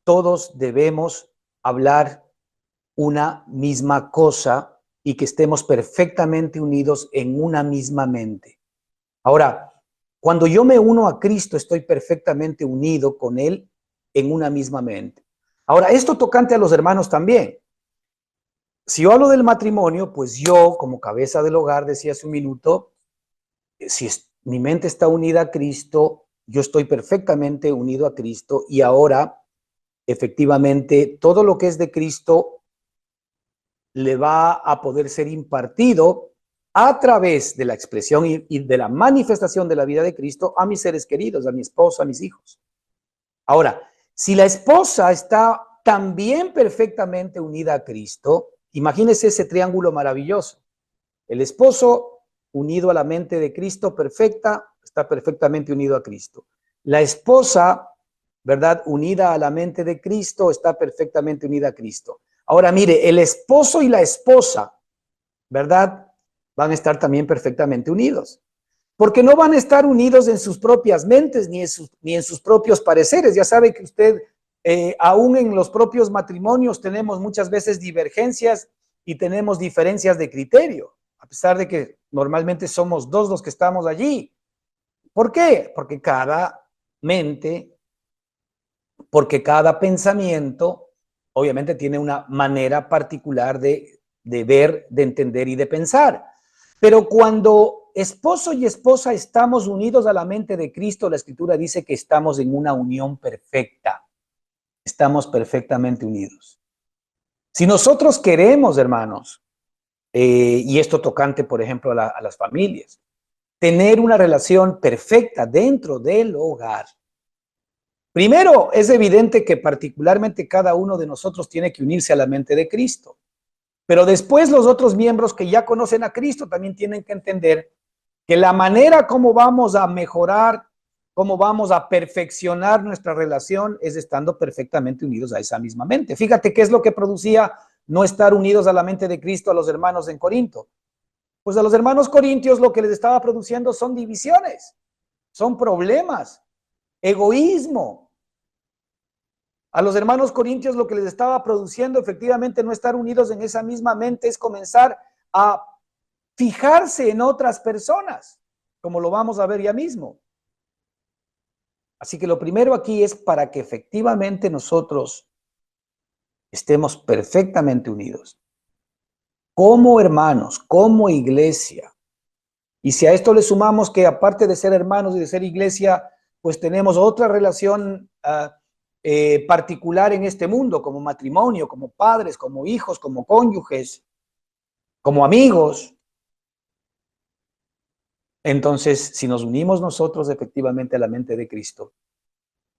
S1: todos debemos hablar una misma cosa y que estemos perfectamente unidos en una misma mente. Ahora, cuando yo me uno a Cristo, estoy perfectamente unido con Él en una misma mente. Ahora, esto tocante a los hermanos también. Si yo hablo del matrimonio, pues yo, como cabeza del hogar, decía hace un minuto, si mi mente está unida a Cristo, yo estoy perfectamente unido a Cristo y ahora, efectivamente, todo lo que es de Cristo le va a poder ser impartido a través de la expresión y de la manifestación de la vida de Cristo a mis seres queridos, a mi esposa, a mis hijos. Ahora, si la esposa está también perfectamente unida a Cristo, imagínese ese triángulo maravilloso. El esposo unido a la mente de Cristo perfecta, está perfectamente unido a Cristo. La esposa, ¿verdad? Unida a la mente de Cristo, está perfectamente unida a Cristo. Ahora mire, el esposo y la esposa, ¿verdad? Van a estar también perfectamente unidos. Porque no van a estar unidos en sus propias mentes ni en sus propios pareceres. Ya sabe que usted, aún en los propios matrimonios, tenemos muchas veces divergencias y tenemos diferencias de criterio, a pesar de que normalmente somos dos los que estamos allí. ¿Por qué? Porque cada mente, porque cada pensamiento, obviamente tiene una manera particular de ver, de entender y de pensar. Pero cuando esposo y esposa estamos unidos a la mente de Cristo, la Escritura dice que estamos en una unión perfecta. Estamos perfectamente unidos. Si nosotros queremos, hermanos, y esto tocante, por ejemplo, a las familias, tener una relación perfecta dentro del hogar, primero es evidente que particularmente cada uno de nosotros tiene que unirse a la mente de Cristo. Pero después los otros miembros que ya conocen a Cristo también tienen que entender que la manera como vamos a mejorar, cómo vamos a perfeccionar nuestra relación es estando perfectamente unidos a esa misma mente. Fíjate qué es lo que producía no estar unidos a la mente de Cristo a los hermanos en Corinto. Pues a los hermanos corintios lo que les estaba produciendo son divisiones, son problemas, egoísmo. A los hermanos corintios lo que les estaba produciendo efectivamente no estar unidos en esa misma mente es comenzar a fijarse en otras personas, como lo vamos a ver ya mismo. Así que lo primero aquí es para que efectivamente nosotros estemos perfectamente unidos, como hermanos, como iglesia. Y si a esto le sumamos que aparte de ser hermanos y de ser iglesia, pues tenemos otra relación particular en este mundo, como matrimonio, como padres, como hijos, como cónyuges, como amigos. Entonces, si nos unimos nosotros efectivamente a la mente de Cristo,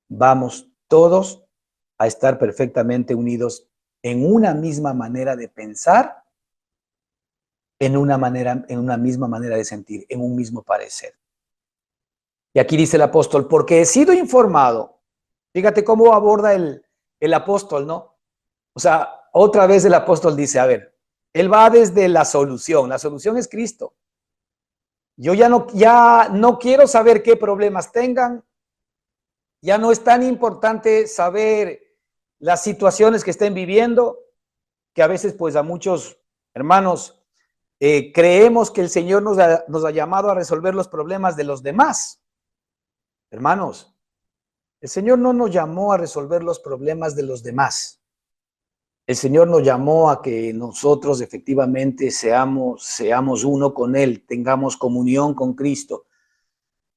S1: vamos todos a estar perfectamente unidos en una misma manera de pensar, en una misma manera de sentir, en un mismo parecer. Y aquí dice el apóstol, porque he sido informado. Fíjate cómo aborda el apóstol, ¿no? O sea, otra vez el apóstol dice, a ver, él va desde la solución es Cristo. Yo ya no quiero saber qué problemas tengan, ya no es tan importante saber las situaciones que estén viviendo, que a veces pues a muchos hermanos creemos que el Señor nos ha llamado a resolver los problemas de los demás. Hermanos, el Señor no nos llamó a resolver los problemas de los demás. El Señor nos llamó a que nosotros efectivamente seamos uno con Él, tengamos comunión con Cristo,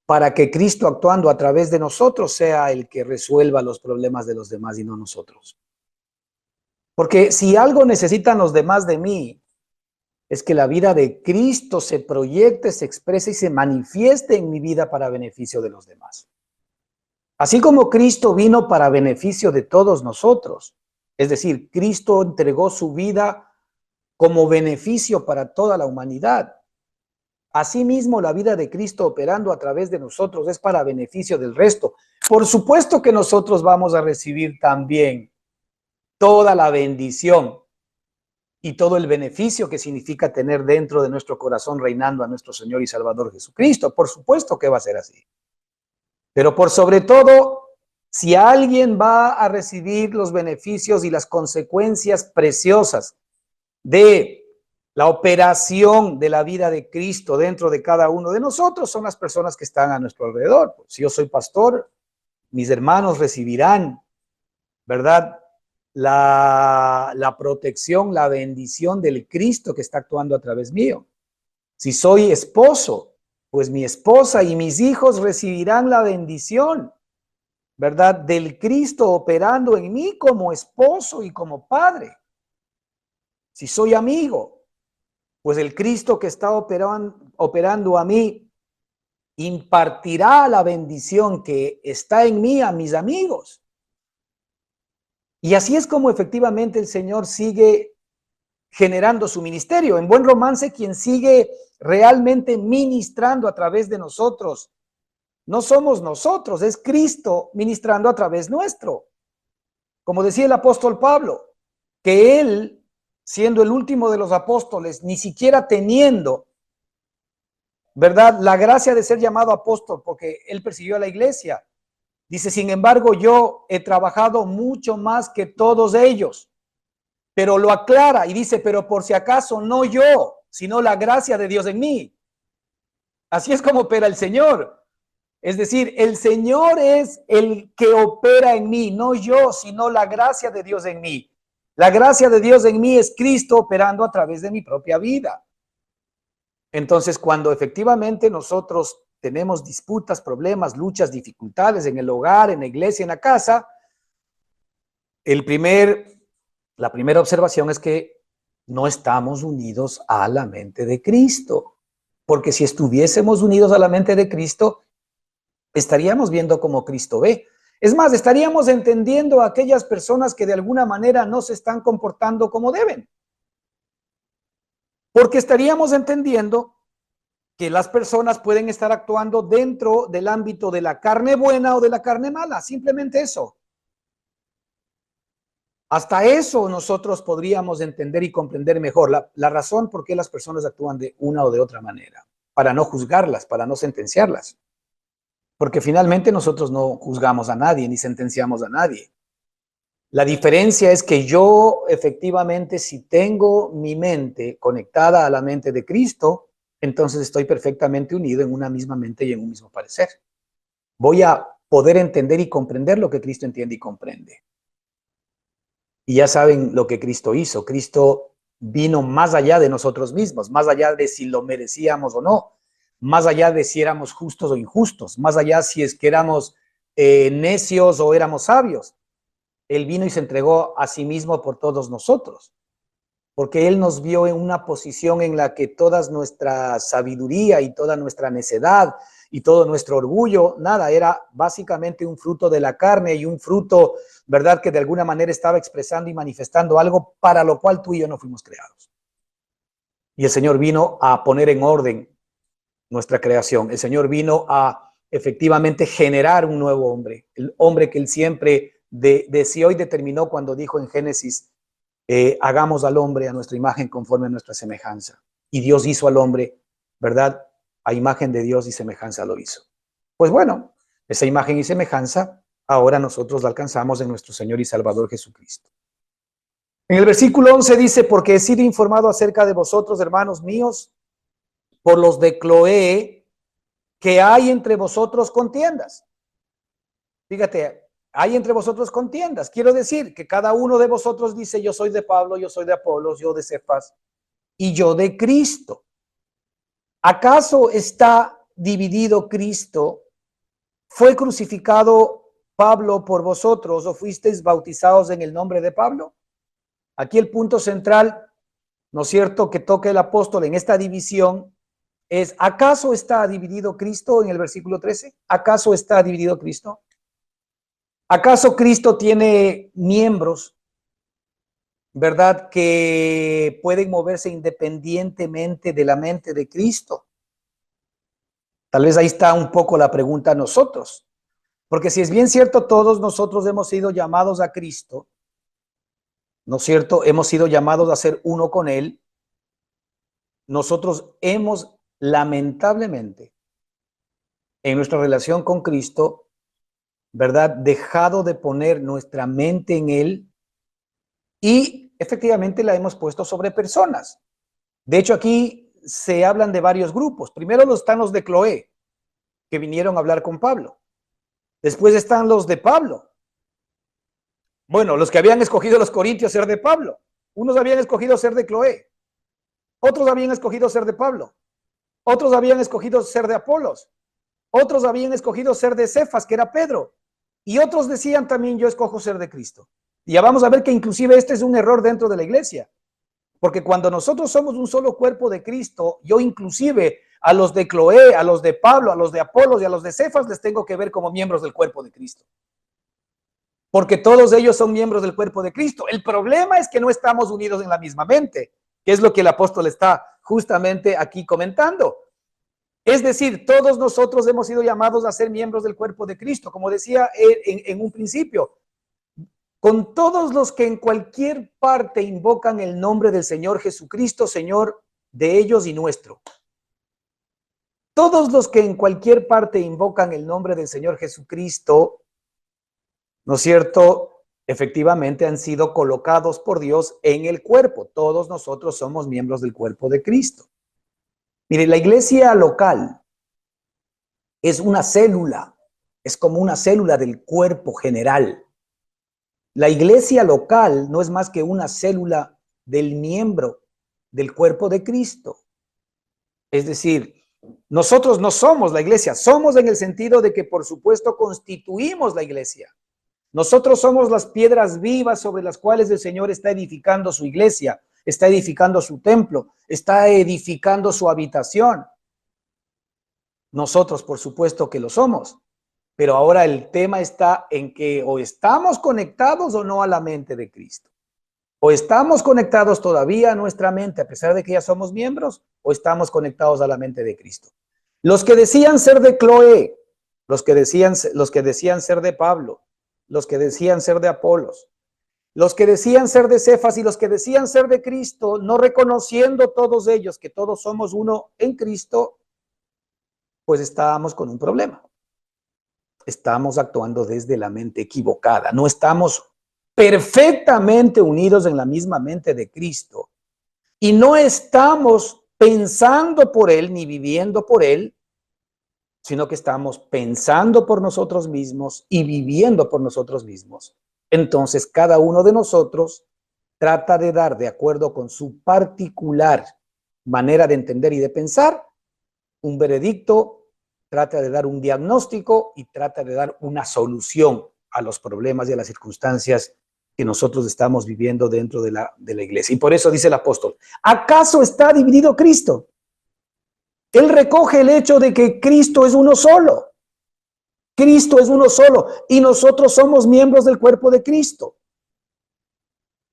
S1: para que Cristo actuando a través de nosotros sea el que resuelva los problemas de los demás y no nosotros. Porque si algo necesitan los demás de mí, es que la vida de Cristo se proyecte, se exprese y se manifieste en mi vida para beneficio de los demás. Así como Cristo vino para beneficio de todos nosotros, es decir, Cristo entregó su vida como beneficio para toda la humanidad. Asimismo, la vida de Cristo operando a través de nosotros es para beneficio del resto. Por supuesto que nosotros vamos a recibir también toda la bendición y todo el beneficio que significa tener dentro de nuestro corazón reinando a nuestro Señor y Salvador Jesucristo. Por supuesto que va a ser así. Pero por sobre todo, si alguien va a recibir los beneficios y las consecuencias preciosas de la operación de la vida de Cristo dentro de cada uno de nosotros, son las personas que están a nuestro alrededor. Si yo soy pastor, mis hermanos recibirán, ¿verdad? La protección, la bendición del Cristo que está actuando a través mío. Si soy esposo, pues mi esposa y mis hijos recibirán la bendición, ¿verdad? Del Cristo operando en mí como esposo y como padre. Si soy amigo, pues el Cristo que está operando a mí impartirá la bendición que está en mí a mis amigos. Y así es como efectivamente el Señor sigue generando su ministerio. En buen romance, quien sigue realmente ministrando a través de nosotros, no somos nosotros, es Cristo ministrando a través nuestro. Como decía el apóstol Pablo, que él, siendo el último de los apóstoles, ni siquiera teniendo, ¿verdad?, la gracia de ser llamado apóstol, porque él persiguió a la iglesia. Dice, sin embargo, yo he trabajado mucho más que todos ellos. Pero lo aclara y dice, pero por si acaso no yo, sino la gracia de Dios en mí. Así es como opera el Señor. Es decir, el Señor es el que opera en mí, no yo, sino la gracia de Dios en mí. La gracia de Dios en mí es Cristo operando a través de mi propia vida. Entonces, cuando efectivamente nosotros tenemos disputas, problemas, luchas, dificultades en el hogar, en la iglesia, en la casa, la primera observación es que no estamos unidos a la mente de Cristo. Porque si estuviésemos unidos a la mente de Cristo, estaríamos viendo como Cristo ve. Es más, estaríamos entendiendo a aquellas personas que de alguna manera no se están comportando como deben. Porque estaríamos entendiendo que las personas pueden estar actuando dentro del ámbito de la carne buena o de la carne mala. Simplemente eso. Hasta eso nosotros podríamos entender y comprender mejor la razón por qué las personas actúan de una o de otra manera, para no juzgarlas, para no sentenciarlas. Porque finalmente nosotros no juzgamos a nadie ni sentenciamos a nadie. La diferencia es que yo efectivamente, si tengo mi mente conectada a la mente de Cristo, entonces estoy perfectamente unido en una misma mente y en un mismo parecer. Voy a poder entender y comprender lo que Cristo entiende y comprende. Y ya saben lo que Cristo hizo. Cristo vino más allá de nosotros mismos, más allá de si lo merecíamos o no, más allá de si éramos justos o injustos, más allá si es que éramos necios o éramos sabios. Él vino y se entregó a sí mismo por todos nosotros, porque Él nos vio en una posición en la que toda nuestra sabiduría y toda nuestra necedad y todo nuestro orgullo, nada, era básicamente un fruto de la carne y un fruto, ¿verdad?, que de alguna manera estaba expresando y manifestando algo para lo cual tú y yo no fuimos creados. Y el Señor vino a poner en orden nuestra creación. El Señor vino a efectivamente generar un nuevo hombre, el hombre que Él siempre deseó y determinó cuando dijo en Génesis, hagamos al hombre a nuestra imagen conforme a nuestra semejanza. Y Dios hizo al hombre, ¿verdad? A imagen de Dios y semejanza lo hizo. Pues bueno, esa imagen y semejanza ahora nosotros la alcanzamos en nuestro Señor y Salvador Jesucristo. En el versículo 11 dice, porque he sido informado acerca de vosotros, hermanos míos, por los de Cloé, que hay entre vosotros contiendas. Fíjate, hay entre vosotros contiendas. Quiero decir que cada uno de vosotros dice, yo soy de Pablo, yo soy de Apolos, yo de Cefas y yo de Cristo. ¿Acaso está dividido Cristo? ¿Fue crucificado Pablo por vosotros o fuisteis bautizados en el nombre de Pablo? Aquí el punto central, ¿no es cierto?, que toca el apóstol en esta división es, ¿acaso está dividido Cristo en el versículo 13? ¿Acaso está dividido Cristo? ¿Acaso Cristo tiene miembros, verdad, que pueden moverse independientemente de la mente de Cristo? Tal vez ahí está un poco la pregunta a nosotros. Porque si es bien cierto, todos nosotros hemos sido llamados a Cristo, ¿no es cierto? Hemos sido llamados a ser uno con Él. Nosotros hemos, lamentablemente, en nuestra relación con Cristo, ¿verdad?, dejado de poner nuestra mente en Él y efectivamente la hemos puesto sobre personas. De hecho, aquí se hablan de varios grupos. Primero están los de Cloé, que vinieron a hablar con Pablo. Después están los de Pablo. Bueno, los que habían escogido los corintios ser de Pablo. Unos habían escogido ser de Cloé. Otros habían escogido ser de Pablo. Otros habían escogido ser de Apolos. Otros habían escogido ser de Cefas, que era Pedro. Y otros decían también, yo escojo ser de Cristo. Y ya vamos a ver que inclusive este es un error dentro de la iglesia. Porque cuando nosotros somos un solo cuerpo de Cristo, yo inclusive a los de Cloé, a los de Pablo, a los de Apolos y a los de Cefas les tengo que ver como miembros del cuerpo de Cristo. Porque todos ellos son miembros del cuerpo de Cristo. El problema es que no estamos unidos en la misma mente, que es lo que el apóstol está justamente aquí comentando. Es decir, todos nosotros hemos sido llamados a ser miembros del cuerpo de Cristo, como decía en un principio, con todos los que en cualquier parte invocan el nombre del Señor Jesucristo, Señor de ellos y nuestro. Todos los que en cualquier parte invocan el nombre del Señor Jesucristo, ¿no es cierto?, efectivamente han sido colocados por Dios en el cuerpo. Todos nosotros somos miembros del cuerpo de Cristo. Mire, la iglesia local es una célula, es como una célula del cuerpo general. La iglesia local no es más que una célula del miembro del cuerpo de Cristo. Es decir, nosotros no somos la iglesia, somos en el sentido de que por supuesto constituimos la iglesia. Nosotros somos las piedras vivas sobre las cuales el Señor está edificando su iglesia, está edificando su templo, está edificando su habitación. Nosotros, por supuesto que lo somos, pero ahora el tema está en que o estamos conectados o no a la mente de Cristo. O estamos conectados todavía a nuestra mente, a pesar de que ya somos miembros, o estamos conectados a la mente de Cristo. Los que decían ser de Cloé, los que decían ser de Pablo, los que decían ser de Apolos, los que decían ser de Cefas y los que decían ser de Cristo, no reconociendo todos ellos que todos somos uno en Cristo, pues estábamos con un problema. Estamos actuando desde la mente equivocada. No estamos perfectamente unidos en la misma mente de Cristo y no estamos pensando por Él ni viviendo por Él, sino que estamos pensando por nosotros mismos y viviendo por nosotros mismos. Entonces, cada uno de nosotros trata de dar, de acuerdo con su particular manera de entender y de pensar, un veredicto, trata de dar un diagnóstico y trata de dar una solución a los problemas y a las circunstancias que nosotros estamos viviendo dentro de la iglesia. Y por eso dice el apóstol, ¿acaso está dividido Cristo? Él recoge el hecho de que Cristo es uno solo. Cristo es uno solo y nosotros somos miembros del cuerpo de Cristo.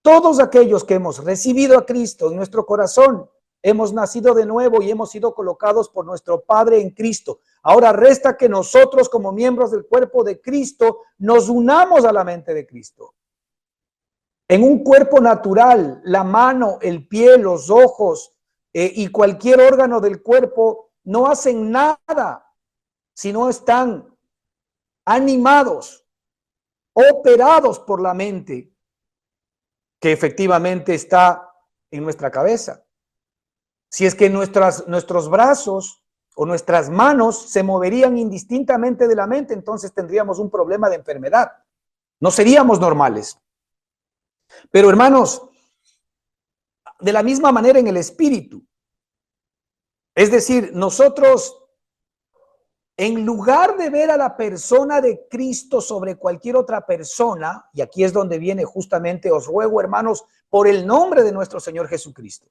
S1: Todos aquellos que hemos recibido a Cristo en nuestro corazón, hemos nacido de nuevo y hemos sido colocados por nuestro Padre en Cristo. Ahora resta que nosotros como miembros del cuerpo de Cristo nos unamos a la mente de Cristo. En un cuerpo natural, la mano, el pie, los ojos y cualquier órgano del cuerpo no hacen nada si no están animados, operados por la mente que efectivamente está en nuestra cabeza. Si es que nuestros brazos o nuestras manos se moverían indistintamente de la mente, entonces tendríamos un problema de enfermedad. No seríamos normales. Pero hermanos, de la misma manera en el espíritu. Es decir, nosotros, en lugar de ver a la persona de Cristo sobre cualquier otra persona, y aquí es donde viene justamente, os ruego, hermanos, por el nombre de nuestro Señor Jesucristo.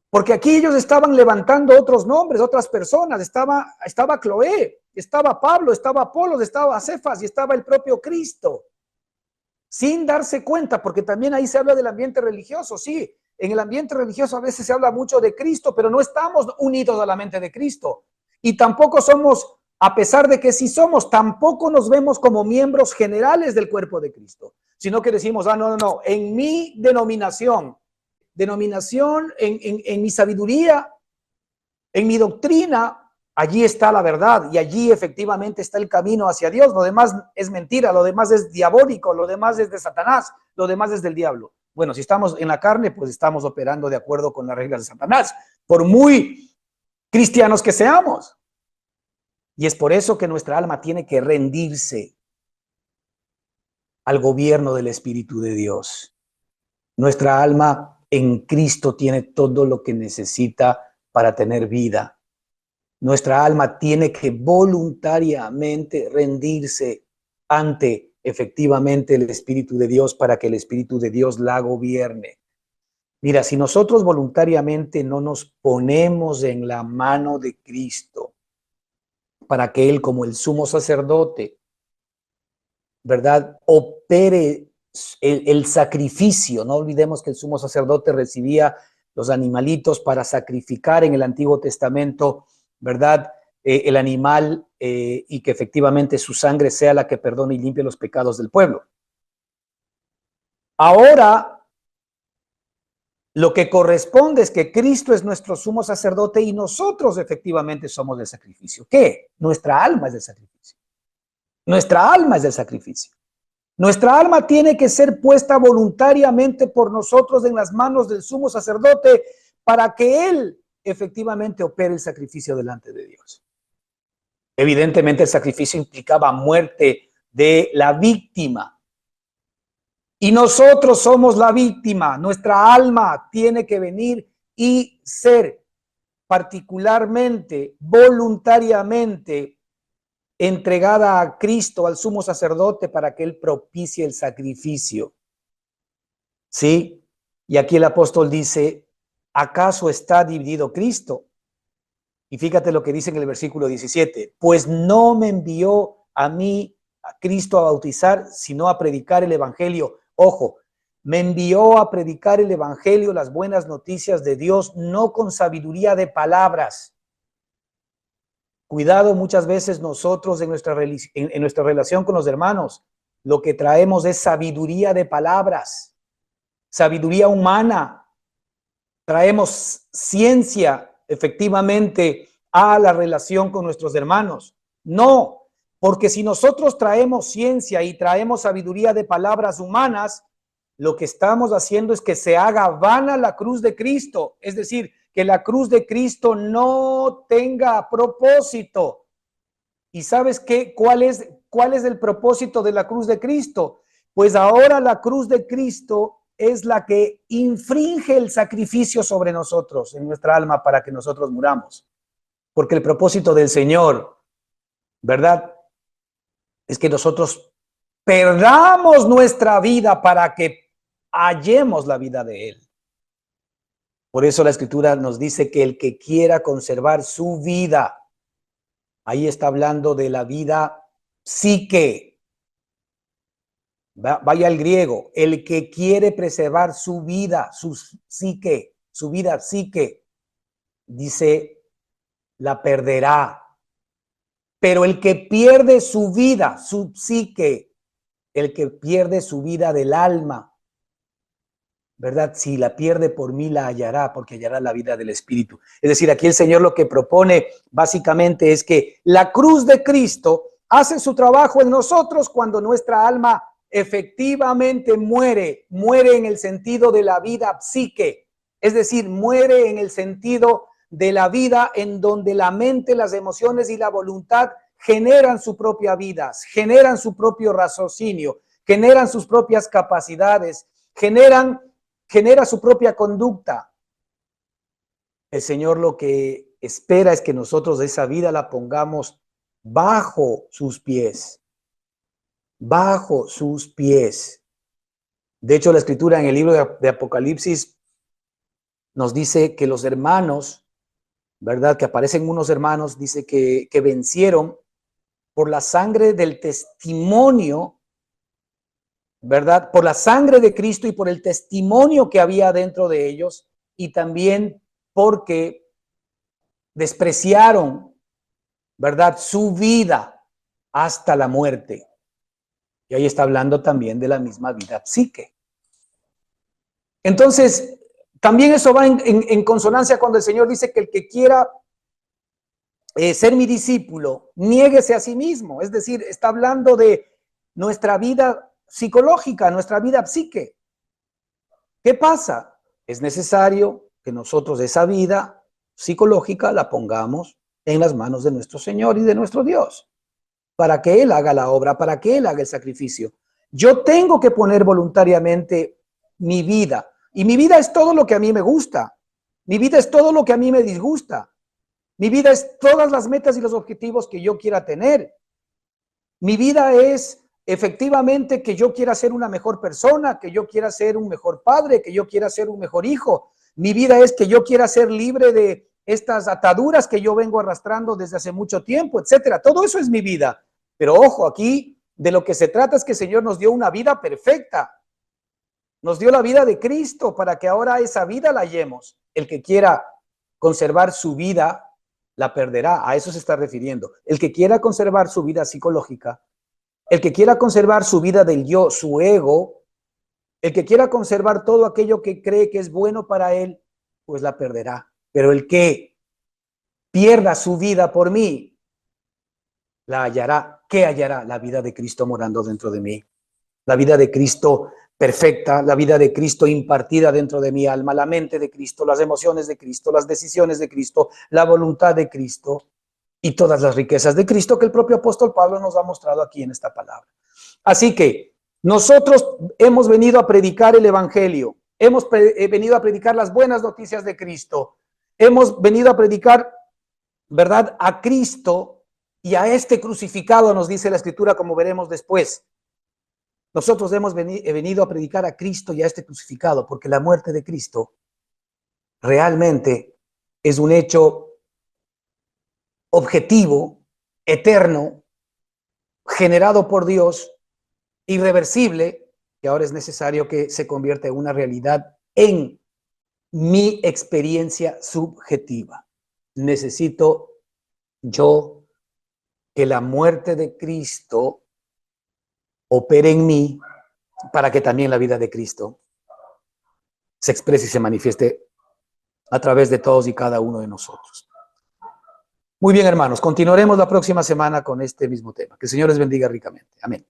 S1: Porque aquí ellos estaban levantando otros nombres, otras personas. Estaba Cloé, estaba Pablo, estaba Apolos, estaba Cefas y estaba el propio Cristo. Sin darse cuenta, porque también ahí se habla del ambiente religioso. Sí, en el ambiente religioso a veces se habla mucho de Cristo, pero no estamos unidos a la mente de Cristo. Y tampoco somos, a pesar de que sí somos, tampoco nos vemos como miembros generales del cuerpo de Cristo. Sino que decimos, no, en mi denominación, en mi sabiduría, en mi doctrina, allí está la verdad y allí efectivamente está el camino hacia Dios. Lo demás es mentira, lo demás es diabólico, lo demás es de Satanás, lo demás es del diablo. Bueno, si estamos en la carne, pues estamos operando de acuerdo con las reglas de Satanás, por muy cristianos que seamos. Y es por eso que nuestra alma tiene que rendirse al gobierno del Espíritu de Dios. Nuestra alma en Cristo tiene todo lo que necesita para tener vida. Nuestra alma tiene que voluntariamente rendirse ante efectivamente el Espíritu de Dios para que el Espíritu de Dios la gobierne. Mira, si nosotros voluntariamente no nos ponemos en la mano de Cristo para que Él, como el sumo sacerdote, ¿verdad?, opere el sacrificio. No olvidemos que el sumo sacerdote recibía los animalitos para sacrificar en el Antiguo Testamento, ¿verdad?, el animal y que efectivamente su sangre sea la que perdone y limpie los pecados del pueblo. Ahora, lo que corresponde es que Cristo es nuestro sumo sacerdote y nosotros efectivamente somos del sacrificio. ¿Qué? Nuestra alma es del sacrificio. Nuestra alma es del sacrificio. Nuestra alma tiene que ser puesta voluntariamente por nosotros en las manos del sumo sacerdote para que él efectivamente opere el sacrificio delante de Dios. Evidentemente el sacrificio implicaba muerte de la víctima. Y nosotros somos la víctima. Nuestra alma tiene que venir y ser particularmente, voluntariamente entregada a Cristo, al sumo sacerdote, para que él propicie el sacrificio. ¿Sí? Y aquí el apóstol dice, ¿acaso está dividido Cristo? Y fíjate lo que dice en el versículo 17, pues no me envió a mí, a Cristo, a bautizar, sino a predicar el evangelio. Ojo, me envió a predicar el evangelio, las buenas noticias de Dios, no con sabiduría de palabras. Cuidado, muchas veces nosotros en nuestra relación con los hermanos, lo que traemos es sabiduría de palabras, sabiduría humana. Traemos ciencia efectivamente a la relación con nuestros hermanos. No, Porque si nosotros traemos ciencia y traemos sabiduría de palabras humanas, lo que estamos haciendo es que se haga vana la cruz de Cristo. Es decir, que la cruz de Cristo no tenga propósito. ¿Y sabes qué? ¿Cuál es el propósito de la cruz de Cristo? Pues ahora la cruz de Cristo es la que infringe el sacrificio sobre nosotros, en nuestra alma, para que nosotros muramos. Porque el propósito del Señor, ¿verdad?, es que nosotros perdamos nuestra vida para que hallemos la vida de Él. Por eso la Escritura nos dice que el que quiera conservar su vida, ahí está hablando de la vida psique. Vaya al griego, el que quiere preservar su vida, su psique, su vida psique, dice, la perderá. Pero el que pierde su vida, su psique, el que pierde su vida del alma, ¿verdad? Si la pierde por mí, la hallará, porque hallará la vida del Espíritu. Es decir, aquí el Señor lo que propone básicamente es que la cruz de Cristo hace su trabajo en nosotros cuando nuestra alma efectivamente muere en el sentido de la vida psique, es decir, muere en el sentido de la vida en donde la mente, las emociones y la voluntad generan su propia vida, generan su propio raciocinio, generan sus propias capacidades, genera su propia conducta. El Señor lo que espera es que nosotros esa vida la pongamos bajo sus pies, bajo sus pies. De hecho, la Escritura en el libro de Apocalipsis nos dice que los hermanos, ¿verdad?, que aparecen unos hermanos, dice que vencieron por la sangre del testimonio, ¿verdad?, por la sangre de Cristo y por el testimonio que había dentro de ellos, y también porque despreciaron, ¿verdad?, su vida hasta la muerte. Y ahí está hablando también de la misma vida psique. Entonces, también eso va en consonancia cuando el Señor dice que el que quiera ser mi discípulo, niéguese a sí mismo. Es decir, está hablando de nuestra vida psicológica, nuestra vida psique. ¿Qué pasa? Es necesario que nosotros esa vida psicológica la pongamos en las manos de nuestro Señor y de nuestro Dios, para que Él haga la obra, para que Él haga el sacrificio. Yo tengo que poner voluntariamente mi vida, y mi vida es todo lo que a mí me gusta, mi vida es todo lo que a mí me disgusta, mi vida es todas las metas y los objetivos que yo quiera tener, mi vida es efectivamente que yo quiera ser una mejor persona, que yo quiera ser un mejor padre, que yo quiera ser un mejor hijo. Mi vida es que yo quiera ser libre de estas ataduras que yo vengo arrastrando desde hace mucho tiempo, etcétera. Todo eso es mi vida. Pero ojo, aquí de lo que se trata es que el Señor nos dio una vida perfecta. Nos dio la vida de Cristo para que ahora esa vida la hallemos. El que quiera conservar su vida, la perderá. A eso se está refiriendo. El que quiera conservar su vida psicológica, el que quiera conservar su vida del yo, su ego, el que quiera conservar todo aquello que cree que es bueno para él, pues la perderá. Pero el que pierda su vida por mí, la hallará. ¿Qué hallará? La vida de Cristo morando dentro de mí. La vida de Cristo perfecta, la vida de Cristo impartida dentro de mi alma, la mente de Cristo, las emociones de Cristo, las decisiones de Cristo, la voluntad de Cristo y todas las riquezas de Cristo que el propio apóstol Pablo nos ha mostrado aquí en esta palabra. Así que nosotros hemos venido a predicar el evangelio, hemos venido a predicar las buenas noticias de Cristo, hemos venido a predicar, ¿verdad?, a Cristo y a este crucificado, nos dice la Escritura, como veremos después. Nosotros hemos venido a predicar a Cristo y a este crucificado, porque la muerte de Cristo realmente es un hecho objetivo, eterno, generado por Dios, irreversible, que ahora es necesario que se convierta en una realidad en mi experiencia subjetiva. Necesito yo que la muerte de Cristo opere en mí para que también la vida de Cristo se exprese y se manifieste a través de todos y cada uno de nosotros. Muy bien, hermanos, continuaremos la próxima semana con este mismo tema. Que el Señor les bendiga ricamente. Amén.